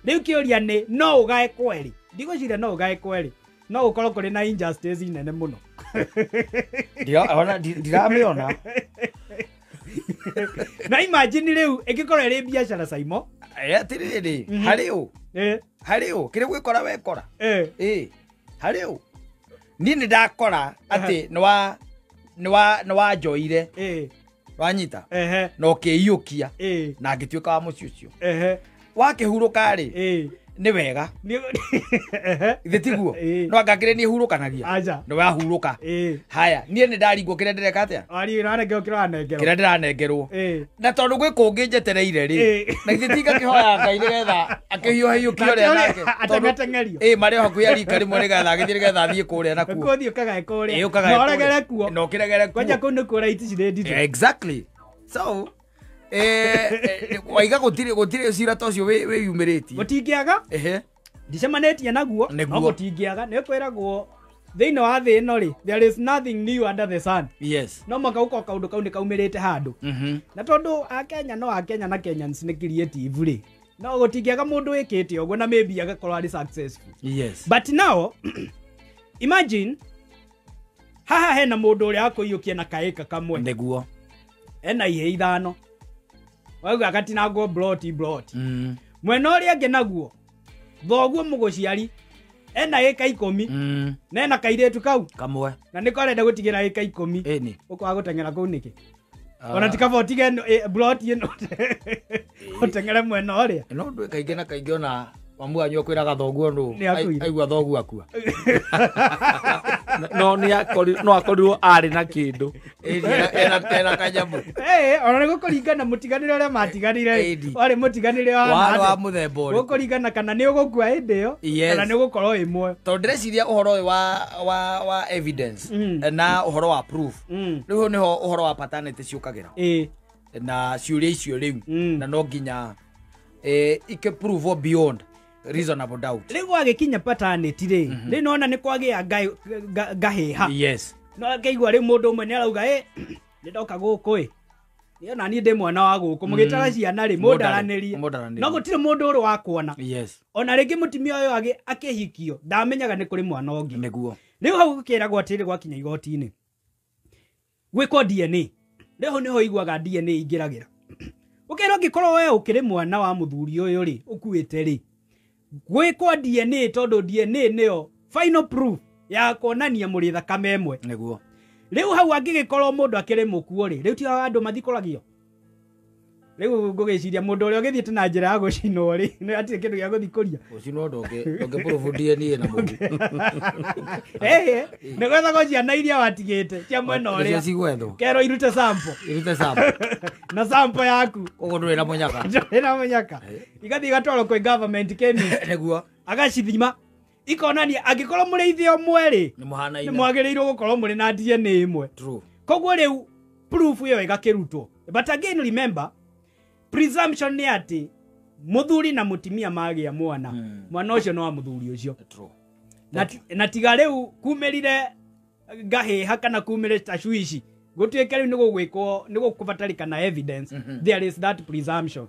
Riu kiuria ni no ugae kweri. Ndigwiciria no ugae kweri. No ukorwo kuri na injustice nene muno. Ndiramiona. Na imagine riu igikorwo iri biashara Saimo. Atiriri hari u kire gwikora wekora hari u ni ndakora ati nwa joire wanyita no keiyukia na ngituika wa muci ucio wakihuruka ri ni wega ithe tiguo no angakire ni hurukanagia no wahuruka haya nie ni ndaringwo kire ndireka atia ari ranengerwo kire ndiranengerwo na tondu gwi kungi njetereire ri na ithe tinga kihoya Ngai nigetha akihiuha hiukio ria nake atengerio mari hakuya rika rimwe nigetha agithire nigetha athie kuria na kuo kuthio kagae kuria no regere kuo no kiregere kuo kwanja kundu kura iti cire ndito exactly so waiga gutire cira tocio we yumiriti gutingiaga ndicemanĩtie naguo no gutingiaga nĩ kwĩragwo thĩinĩ wa thĩ ĩno rĩ there is nothing new under the sun. Yes. No makauka kaundu kau nĩ kaumĩrĩte handũ na tondu Akenya no Akenya na Kenyans nĩ creative rĩ no gutingiaga mũndũ wĩkĩte ũguo na maybe agakorwo ari successful. Yes. But now imagine haha hena mũndũ ũrĩa akũiyũkia na kaĩka kamwe nĩguo ena ihe ithano wauga gatinagwo bloti mwena ũrĩa angĩ naguo thoguo mũgũciari ena ĩka 10 na ena kairĩtu kau kamwe na nĩko arenda gũtigĩra ĩka 10 ũkwaga gũteng'era kũu nĩkĩ ona tikaba ũtige bloti ĩno ũteng'ere mwena ũrĩa no ndũ kaingĩ na kaingĩ ona wamuanyo kwĩraga thoguo nũ aigua thoguo akua no akorirwo ari na kindu ena kanyamu ona nĩ gũkũringana mũtiganĩre ũrĩa matiganire warĩ mũtiganĩre wa mũthemba ũrĩ gũkũringana kana nĩ ũgũkua hĩndĩ ĩyo kana nĩ ũgũkorwo ĩmwe tondũ ndĩreciria ũhoro ũyũ wa evidence na ũhoro wa proof rĩu nĩho ũhoro wa paternity ciũkagĩra na ciũria icio rĩu na no nginya ike prove beyond reasonable doubt. Rĩu agĩkinya paternity rĩ rĩ nona nĩ kwagĩa ngahĩha. Yes. No akĩigua rĩ mũndũ ũmwe nĩ arauga nĩ ndoka gũkũ nĩ na niĩ ndĩ mwana wa gũkũ mũgĩtara ciana rĩ mũndaranĩrie no gũtirĩ mũndũ ũrĩ wa kuona. Yes. Ona rĩngĩ mũtumia ũyũ akĩhikio ndamenyaga nĩ kũrĩ mwana ũngĩ. Nĩguo. Rĩu hau gũkĩragwo atĩrĩ gwakinya igoti-inĩ gwĩkwo DNA rĩu nĩho iguaga DNA ingĩragĩra ũkĩrwo ngĩkorwo we ũkĩrĩ mwana wa mũthuri ũyũ rĩ ũkuĩte rĩ gwĩkwo DNA tondũ DNA nĩyo final proof ya kuonania mũrĩ thakame ĩmwe. Nĩguo. Rĩu hau angĩgĩkorwo mũndũ akĩrĩ mũkuo rĩ rĩu ti andũ mathikoragio rĩu ngũgĩciria mũndũ ũrĩa ũgĩthiĩte na njĩra ya gũcinwo rĩ nĩ atirĩ kĩndũ gĩa gũthikũria gũcinwo ndũngĩ proof DNA na mũndũ nĩ gwethagwo ciana iria watigĩte cia mwena ũrĩa kero irute sample na sample yaku ũguo ndũrĩ na mũnyaka igathiĩ igatwarwo kwĩ government chemist nĩguo agacithima ikonania angĩkorwo mũrĩ ithe ũmwe rĩ nĩ mwagĩrĩirwo gũkorwo mũrĩ na DNA ĩmwe. Koguo rĩu proof ĩyo ĩgakĩrutwo. But again remember presumption nĩ atĩ mũthuri na mũtumia magĩa mwana ũcio no wa mũthuri ũcio na tiga rĩu kumĩrire ngahĩha kana kumĩrire tashwishi gũtuĩke rĩu nĩ gũgwĩkwo nĩ gũkũbatarĩkana evidence there is that presumption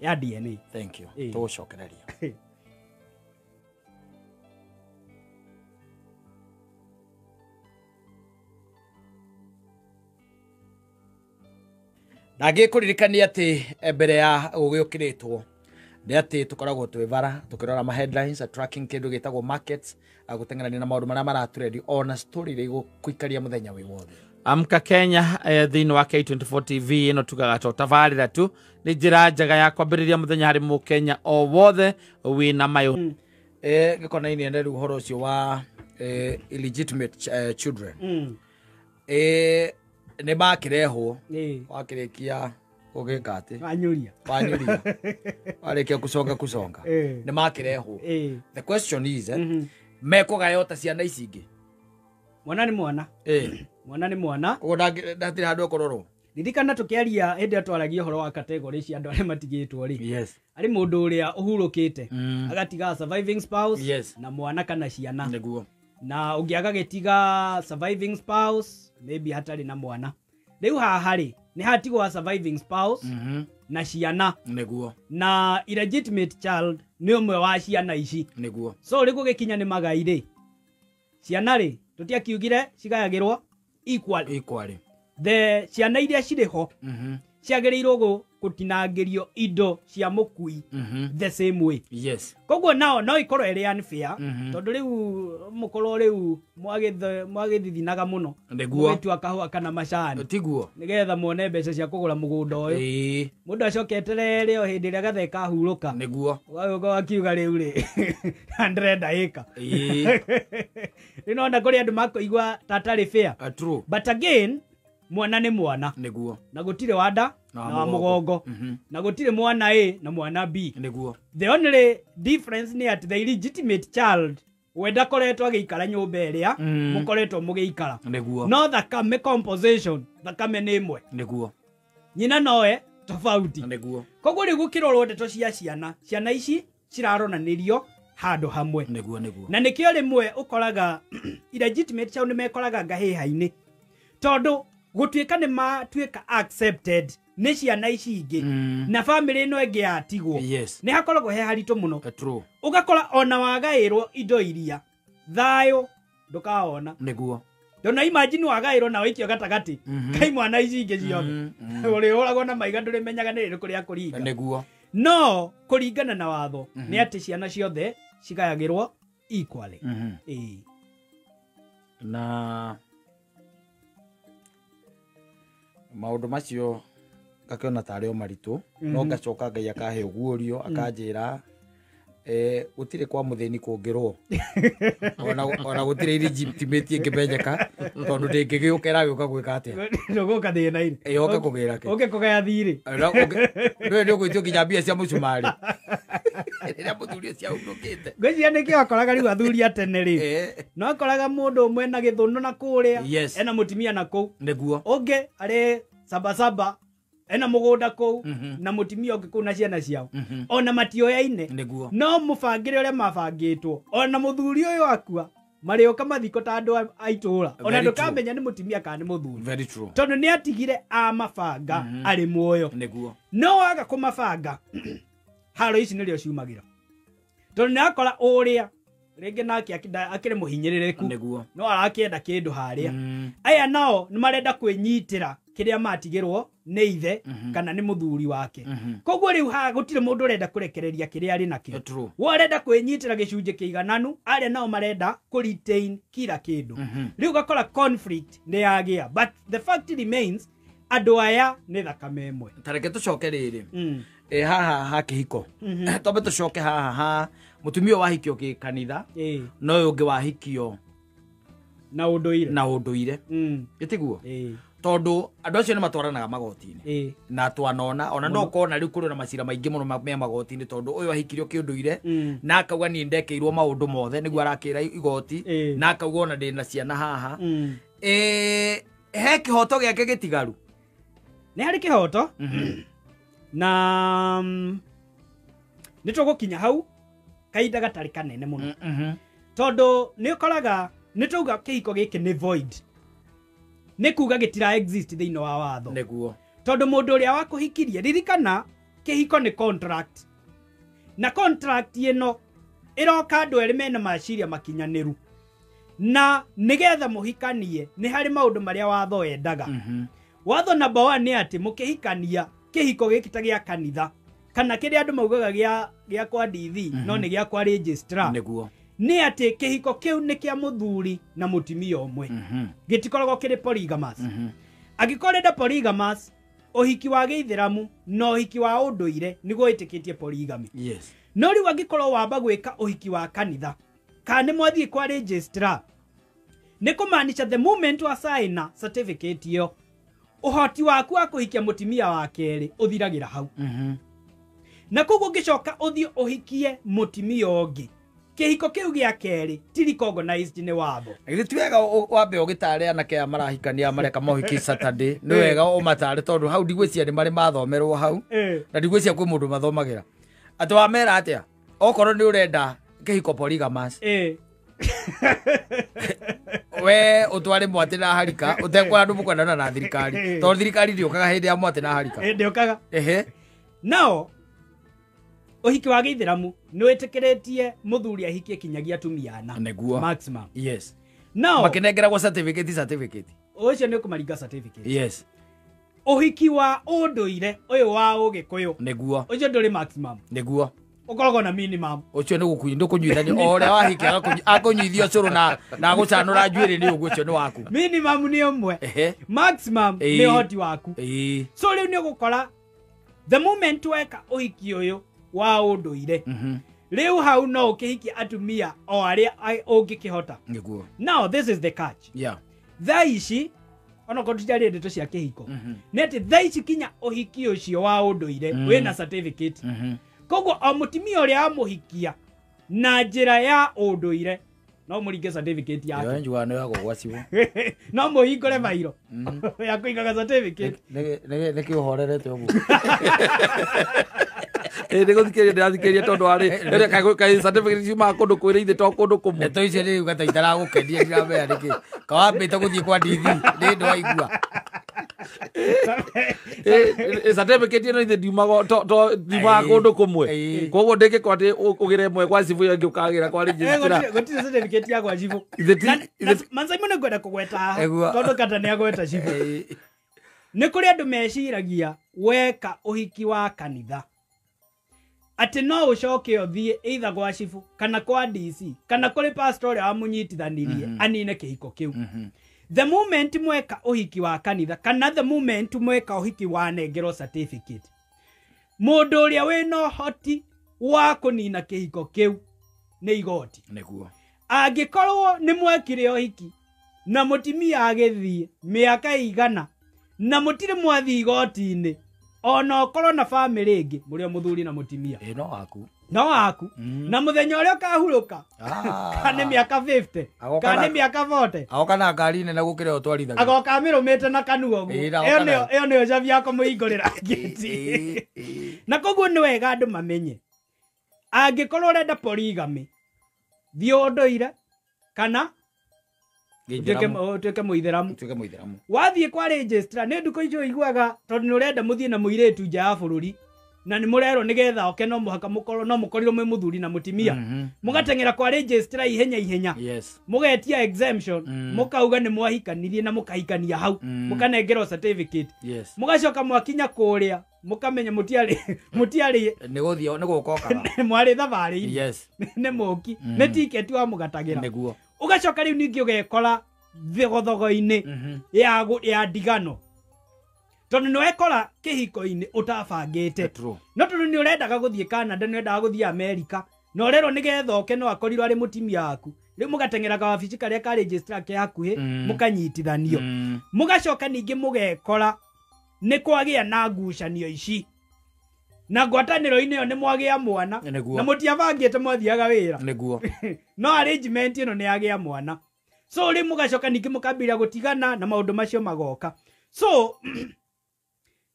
ya DNA. Thank you. Tũcokereria na ngĩkũririkania atĩ mbere ya gũgĩũkĩrĩtwo nĩ atĩ tũkoragwo twĩvara tũkĩrora ma headlines tracking kĩndũ gĩtagwo markets gũteng'erania na maũndũ marĩa maratũrendi ona story iria igũikaria mũthenya wĩ wothe. Amka Kenya thĩinĩ wa K24 TV ĩno tugaga to tabarĩra tu nĩ njĩra njega ya kwambĩrĩria mũthenya harĩ mũkenya o wothe wĩna mayũ gĩkonainie na rĩu ũhoro ũcio wa illegitimate children nä makärehwo wakärä kia å gä ka atä wanyå warä kia kuconga nä makärehwo. The question is mekå gayota ciana ici ingä mwana nä mwana mwana nä mwana å ndatirä handå ekororwo ririkana tå kä aria hä ndä ä twaragia å horo wa kategori cia andå arä a matigä two rä arä må ndå å rä a å hurå kä te agatiga surviving spouse na mwana kana ciana na å ngä aga gä tiga surviving spouse maybe hatarä na mwana rä u haha rä nä hatigwo surviving spouse na ciana na illegitimate child nä å mwe wa ciana ici so rä gå gä kinya nä magai rä ciana rä tå tiakiugire cigayagä rwo equally the ciana iria cirä ho ciagä rä irwo gå tinangä rio indo cia må kui the same way koguo nao no ikorwo ä rä unfair tondå rä u må korwo rä u mwagä thithinaga må no må tua kahåa kana macani nä getha mwone mbeca cia kå gå ra må gå nda å yå må ndå acoketerere o hä ndä ä rä a gathe kahurå ka å akiuga rä u rä ndärenda ä ka rä nona kå rä andå makåigua tatarä fair but again mwana nä mwana na gå tirä wanda na wa må gongo na gå tirä mwana A na mwana B. The only difference nä at the illegitimate child wenda koretwo agä ikara nyå mba ä rä a må koretwo må gä ikara no thakame composition thakame nä ĩmwe nyina noe tofauti koguo rä gå kä rorwo ndeto cia ciana ici ciraronanä rio handå hamwe na nä kä o rä mwe å koraga illegitimate child nä mekoraga ngahä hainä tondå gå tuä ka nä matuä ka accepted nä ciana ici ingä na bamĩrĩ ĩno ĩngĩ yatigwo nĩ hakoragwo he haritũ mũno ũgakora ona wagaĩrwo indo iria thayũ ndũkaona ndona imagine wagaĩrwo na waikio gatagatĩ kai mwana ici ingĩ ciothe ũrĩhũragwo na maiga ndũrĩmenyaga nĩ rĩrĩkũ rĩa kũringa no kũringana na watho nĩ atĩ ciana ciothe cigayagĩrwo equally na maũndũ macio ngakiona tarĩ o maritũ no ngacoka Ngai akahe ũguũrio akanjĩra gũtirĩ kwa mũthĩni kũngĩrwo ona gũtirĩ illegitimate ĩngĩmenyeka tondũ ndĩngĩgĩũka ĩragĩũka gwĩka atĩa ndũgũka thĩna-inĩ yoka kũgĩra kĩ ũke kũgaya thirĩ ndũĩ nĩ ũgũĩtio nginya mbia cia mũcumarĩ rĩrĩa mũthuri ũcio ahurũkĩte ngwĩciria nĩkĩo akoraga rĩu athuri a tene rĩ no akoraga mũndũ ũmwe na gĩthũnũ na kũrĩa ena mũtimia na kũu ũngĩ arĩ sabasaba ena mũgũnda kũu na mũtimia ũngĩ kũu na ciana ciao ona matioyaine no mũbangĩre ũrĩa mabangĩtwo ona mũthuri ũyũ akua marĩũka mathiko ta andũ a itũũra ona ndũkamenya nĩ mũtimia kana nĩ mũthuri tondũ nĩ atigire amabanga arĩ muoyo no waga kũmabanga haro ici nĩrĩo ciumagĩra tondũ nĩ akora ũrĩa rĩngĩ nake akĩrĩ mũhinyĩrĩrĩku no arakĩenda kĩndũ harĩa aya nao nĩ marenda kwĩnyitĩra kĩrĩa matigĩrwo nĩ ithe kana nĩ mũthuri wake koguo rĩu haha gũtirĩ mũndũ ũrenda kũrekereria kĩrĩa arĩ nakĩo we arenda kwĩnyitĩra gĩcunjĩ kĩigananu arĩa nao marenda kũ-retain kila kĩndũ rĩu ũgakora conflict nĩ yagĩa but the fact remains andũ aya nĩ thakame ĩmwe tareke tũcoke rĩrĩ haha ha kĩhiko tombe tũcoke haha ha mũtumia wahikio gĩkanitha no ũyũ ũngĩ wahikio na ũndũire gĩtiguo tondũ andũ acio nĩ matwaranaga magoti-inĩ na twanona ona no kona rĩu kũrĩ na macira maingĩ mũno me magoti-inĩ tondũ ũyũ ahikirio kĩũndũire na akauga niĩ ndekeirwo maũndũ mothe nĩguo arakĩra igoti na akauga ona ndĩ na ciana haha he kĩhoto gĩake gĩtigaru nĩ harĩ kĩhoto na nĩ tũgũkinya hau kahinda gatarĩ kanene mũno tondũ nĩ ũkoraga nĩ tũuga kĩhiko gĩkĩ nĩ void nĩ kuga gĩtira exist thĩinĩ wa watho tondũ mũndũ ũrĩa wakũhikirie ririkana kĩhiko nĩ contract na contract ĩno ĩroka andũ erĩ mena maciria makinyanĩru na nĩgetha mũhikanie nĩ harĩ maũndũ marĩa watho wendaga watho number 1 nĩ atĩ mũkĩhikania kĩhiko gĩkĩ ta gĩa kanitha kana kĩrĩa andũ maugaga gĩa kwa DV no nĩ gĩa kwa registrar nĩ atĩ kĩhiko kĩu nĩ kĩa mũthuri na mũtimia ũmwe gĩtikoragwo kĩrĩ polygamous angĩkorwo nda polygamous ũhiki wa gĩithĩramu na ũhiki wa ũndũire nĩguo ĩtĩkĩtie polygamy no rĩu angĩkorwo wamba gwĩka ũhiki wa kanitha kana nĩ mwathiĩ kwa registrar nĩ kũmaanisha the moment wa sign certificate ĩyo uhoti waku wa kuhikia mutimia wa keri uthiragira hau na koguo ngicoka uthio uhikie mutimia ungi kihiko kiu gia keri ti recognized ni watho gitwega wambe ugitare anake amarahikania mareka mohiki Saturday ni wega umatare tondu hau ndigwĩcia ni mari mathomerwo hau na ndigwĩcia kwĩ mundu mathomagira ati wamera atia okorwo ni urenda kihiko polygamous we utware mwate na harika utekwa andu mukwendana na thirikari tondu thirikari ndiokaga hindi ya mwate na harika ndiokaga nao uhiki wa Gĩithĩramu nĩ wĩtĩkĩrĩtie muthuri ahikie kinyagia tumiana neguo maximum yes nao makinengeragwo certificate ucio nĩ kumaringa certificate yes uhiki wa ũndũire ũyũ wa Ũgĩkũyũ neguo ucio ndũrĩ maximum neguo ukoragwo na minimum ucio nĩ gũkunyithania o ũrĩa wahiki akũnyithio cũrũ na gũcanũra njuĩrĩ nĩ ũguo ũcio nĩ waku minimum nĩ ũmwe maximum nĩ ũhoti waku so rĩu nĩ ũgũkora the moment weka uhiki ũyũ wa ũndũire riu hau no ũkĩhikia atumia o arĩa ũngĩkĩhota nĩguo now this is the catch thaa ici ona ko tujari ndeto cia kĩhiko nĩ atĩ thaa ici kinya ũhiki ũcio wa ũndũire wĩna certificate koguo o mutimia ũrĩa amũhikia na njĩra ya ũndũire no mũringe certificate yake yo njũano ya gũgwaciwo no mũhingũre mairo ya kũigaga certificate nĩ kĩũhorerete ũguo ndĩgũthikĩria ndĩrathikĩria tondu arĩ kai certificate ciuma kũndũ kwĩrĩithĩ to kũndũ kũmwe ndeto icio nĩ uga ta itaragũkendia ndiramenya nĩkĩ kawambĩte gũthiĩ kwa ndithi nĩ ndũ waigua certificate ĩno ithe ndiumaga kũndũ kũmwe koguo ndĩngĩkorwo atĩ ũgĩre ĩmwe gwa cibũ ĩyo ĩngĩ ũkagĩra kwa registrar gũtirĩ certificate ya gwa cibũ manzaimu nĩ ngwenda kũgweta tondũ kata nĩ agweta cibũ nĩ kũrĩ andũ meciragia weka ũhiki wa kanitha atĩ no ũcoke ũthiĩ either gwa cibũ kana kwa DC kana kũrĩ pastor ũrĩa wamũnyitithanirie anine kĩhiko kĩu the moment mweka ũhiki wa kanitha kana the moment mweka ũhiki wa nengerwo certificate mũndũ ũrĩa wĩna ũhoti wa kũnina kĩhiko kĩu nĩ igoti nĩguo angĩkorwo nĩ mwekire ũhiki na mũtimia agĩthiĩ mĩaka igana na mũtirĩ mwathi igoti-inĩ ona okorwo na family ĩngĩ mũrĩ mũthuri na mũtimia no waku na mũthenya ũrĩa ũkahurũka kana mĩaka 50 kana mĩaka 40 agoka na ngari nene gũkĩra ũtwarithagia agoka amĩrũmĩte na kanua ũguo ĩyo nĩyo cabi ya kũmũhingũrĩra ngĩti na koguo nĩ wega andũ mamenye angĩkorwo ũrenda polygamy thiĩ ũndũire kana tuĩke mũithĩramu wathiĩ kwa registrar nĩ ndukũ icio iguaga tondũ nĩ ũrenda mũthiĩ na mũirĩtu nja ya bũrũri na nĩ mũrerwo nĩgetha oke no mũhaka mũkorwo no mũkorirwo mwĩ mũthuri na mũtimia mũgateng'era kwa registrar ihenya mũgetia exemption mũkauga nĩ mwahikanirie na mũkahikania hau mũkanengerwo certificate mũgacoka mwakinya kũrĩa mũkamenya mũtiarĩ nĩ gũthiĩ nĩ gũkoka mwarĩ thabarĩ nĩ mũki nĩ tiketi wa mũgatagĩra ugacoka riu ningi ugekora thigothogo-inĩ ya ndigano tondu nĩ wekora kĩhiko-inĩ ũtabangĩte no tondu nĩ ũrendaga gũthiĩ Canada nĩ ũrendaga gũthiĩ America na ũrerwo nĩgetha oke no akorirwo arĩ mũtimia waku rĩu mũgateng'eraga wabici karĩa ka registrar ke hakuhĩ mũkanyitithanio mũgacoka ningĩ mũgekora nĩ kwagĩa na ngucanio ici na ngwatanĩro-inĩ ĩyo nĩ mwagĩa mwana na mũtiabangĩte mwathiaga wĩra no arrangement ĩno nĩ yagĩa mwana so rĩ mũgacoka ningĩ mũkambĩrĩria gũtigana na maũndũ macio magoka so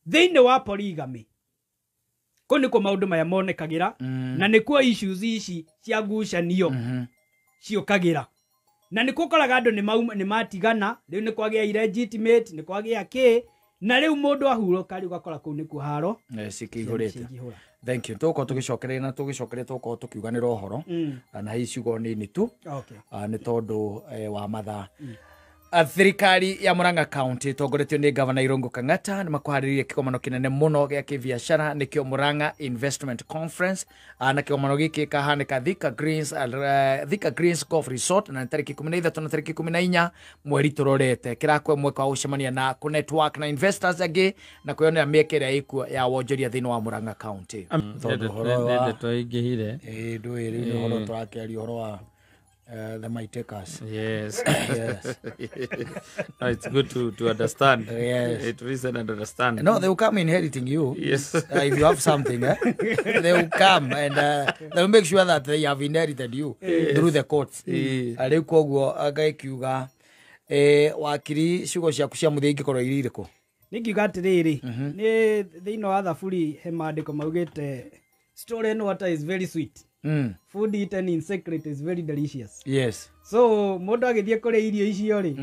thĩinĩ wa polygamy kũ nĩkuo maũndũ maya monekagĩra na nĩkuo issues ici cia ngucanio ciũkagĩra na nĩkuo ũkoraga andũ nĩ matigana rĩu nĩ kwagĩa illegitimate nĩ kwagĩa kĩ na rĩu mũndũ ahurũka rĩu ugakora kũu nĩkuo haro cikĩihũrĩte thank you tũgũkorwo tũgĩcokereria na tũgĩcokereria tũgũkorwo tũkiuganĩra ũhoro na hici ciugo nini tu nĩ tondũ wa mathaa thirikari ya Murang'a County tongoretio nĩ Governor Irungu Kang'ata nĩ makuharĩrĩirie kĩgomano kĩnene mũno gĩa kĩbiacara nĩkĩo Murang'a Investment Conference na kĩgomano gĩkĩ kahanĩka Thika Greens Golf Resort na tarĩki 13 na tarĩki 14 mweri tũrorete kĩrakwo mweka wa gũcemania na network na investors angĩ na kwĩyonera mĩeke ĩrĩa ĩkuo ya wonjoria thĩinĩ wa Murang'a County ndeto ingĩhire ndũĩ rĩu nĩ ũhoro tũrakĩaria ũhoro wa they might take us. Yes. Yes. No, it's good to understand. Yes. To reason and understand. No, they will come inheriting you. Yes. If you have something, they will come and they will make sure that they have inherited you through the courts. Rĩu koguo agaikiuga wakiri ciugo ciaku cia mũthia ingĩkorwo irĩ irĩkũ? Ningiuga atiriri ni thĩinĩ wa thaburi he maandĩko maugĩte stolen water is very sweet. Food eaten in secret is very delicious. Yes. So mundu agithie kuri irio icio ri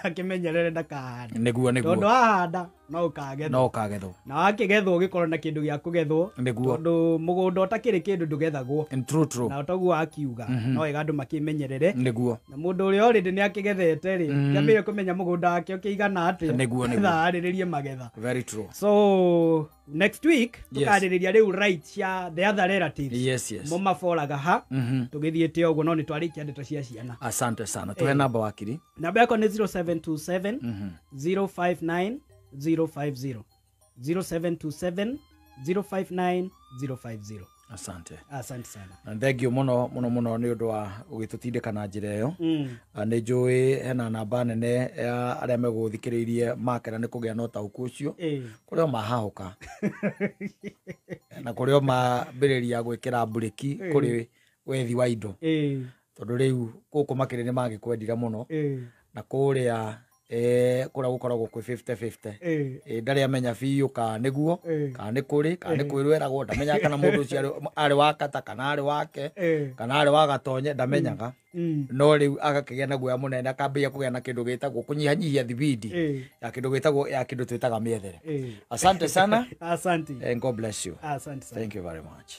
akimenyerere ndakahanda. Niguo. Tondu ahanda no ukagethwo. Na wakigethwo ugikorwo na kindu gya kugethwo. Tondu mugunda utakiri kindu ndugethagwo. True. Na toguo akiuga no wega andu makimenyerere. Niguo. Na mundu uri already ni akigethete ri kiambire kumenya mugunda wake ukigana atia. Niguo. Thariririe magetha. Very true. So next week tukariria riu rights ya the other relatives. Yes. Mumaforaga ha tugithiete oguo no ni twarikia ndeto cia ciana. Asante sana. Tuhe namba wakiri. Namba yako ni 0727 059 050. 0727 059 050. Asante sana. And thank you muno ni undu wa ugitutindika na njira iyo. Ni njui hena namba nene ya aria meguthikiririe makera ni kugia no tauku ucio kurio mahahuka na kurio mambiriria gwikira bureki kuri wethi wa indo tondu riu guku makiri ni magikwendira muno na kuria kura gukoragwo kwi 50-50 ndari amenya biu ka niguo ka ni kuri ka ni kwirweragwo ndamenya kana mundu ucio ari wakata kana ari wake kana ari wagatonye ndamenyaga no riu agakigia na guya munene akambia kugia na kindu gitagwo kunyihanyihia thibidi ya kindu gitagwo ya kindu twitaga miethere. Asante sana. Asante and God bless you. Asante sana. Thank you very much.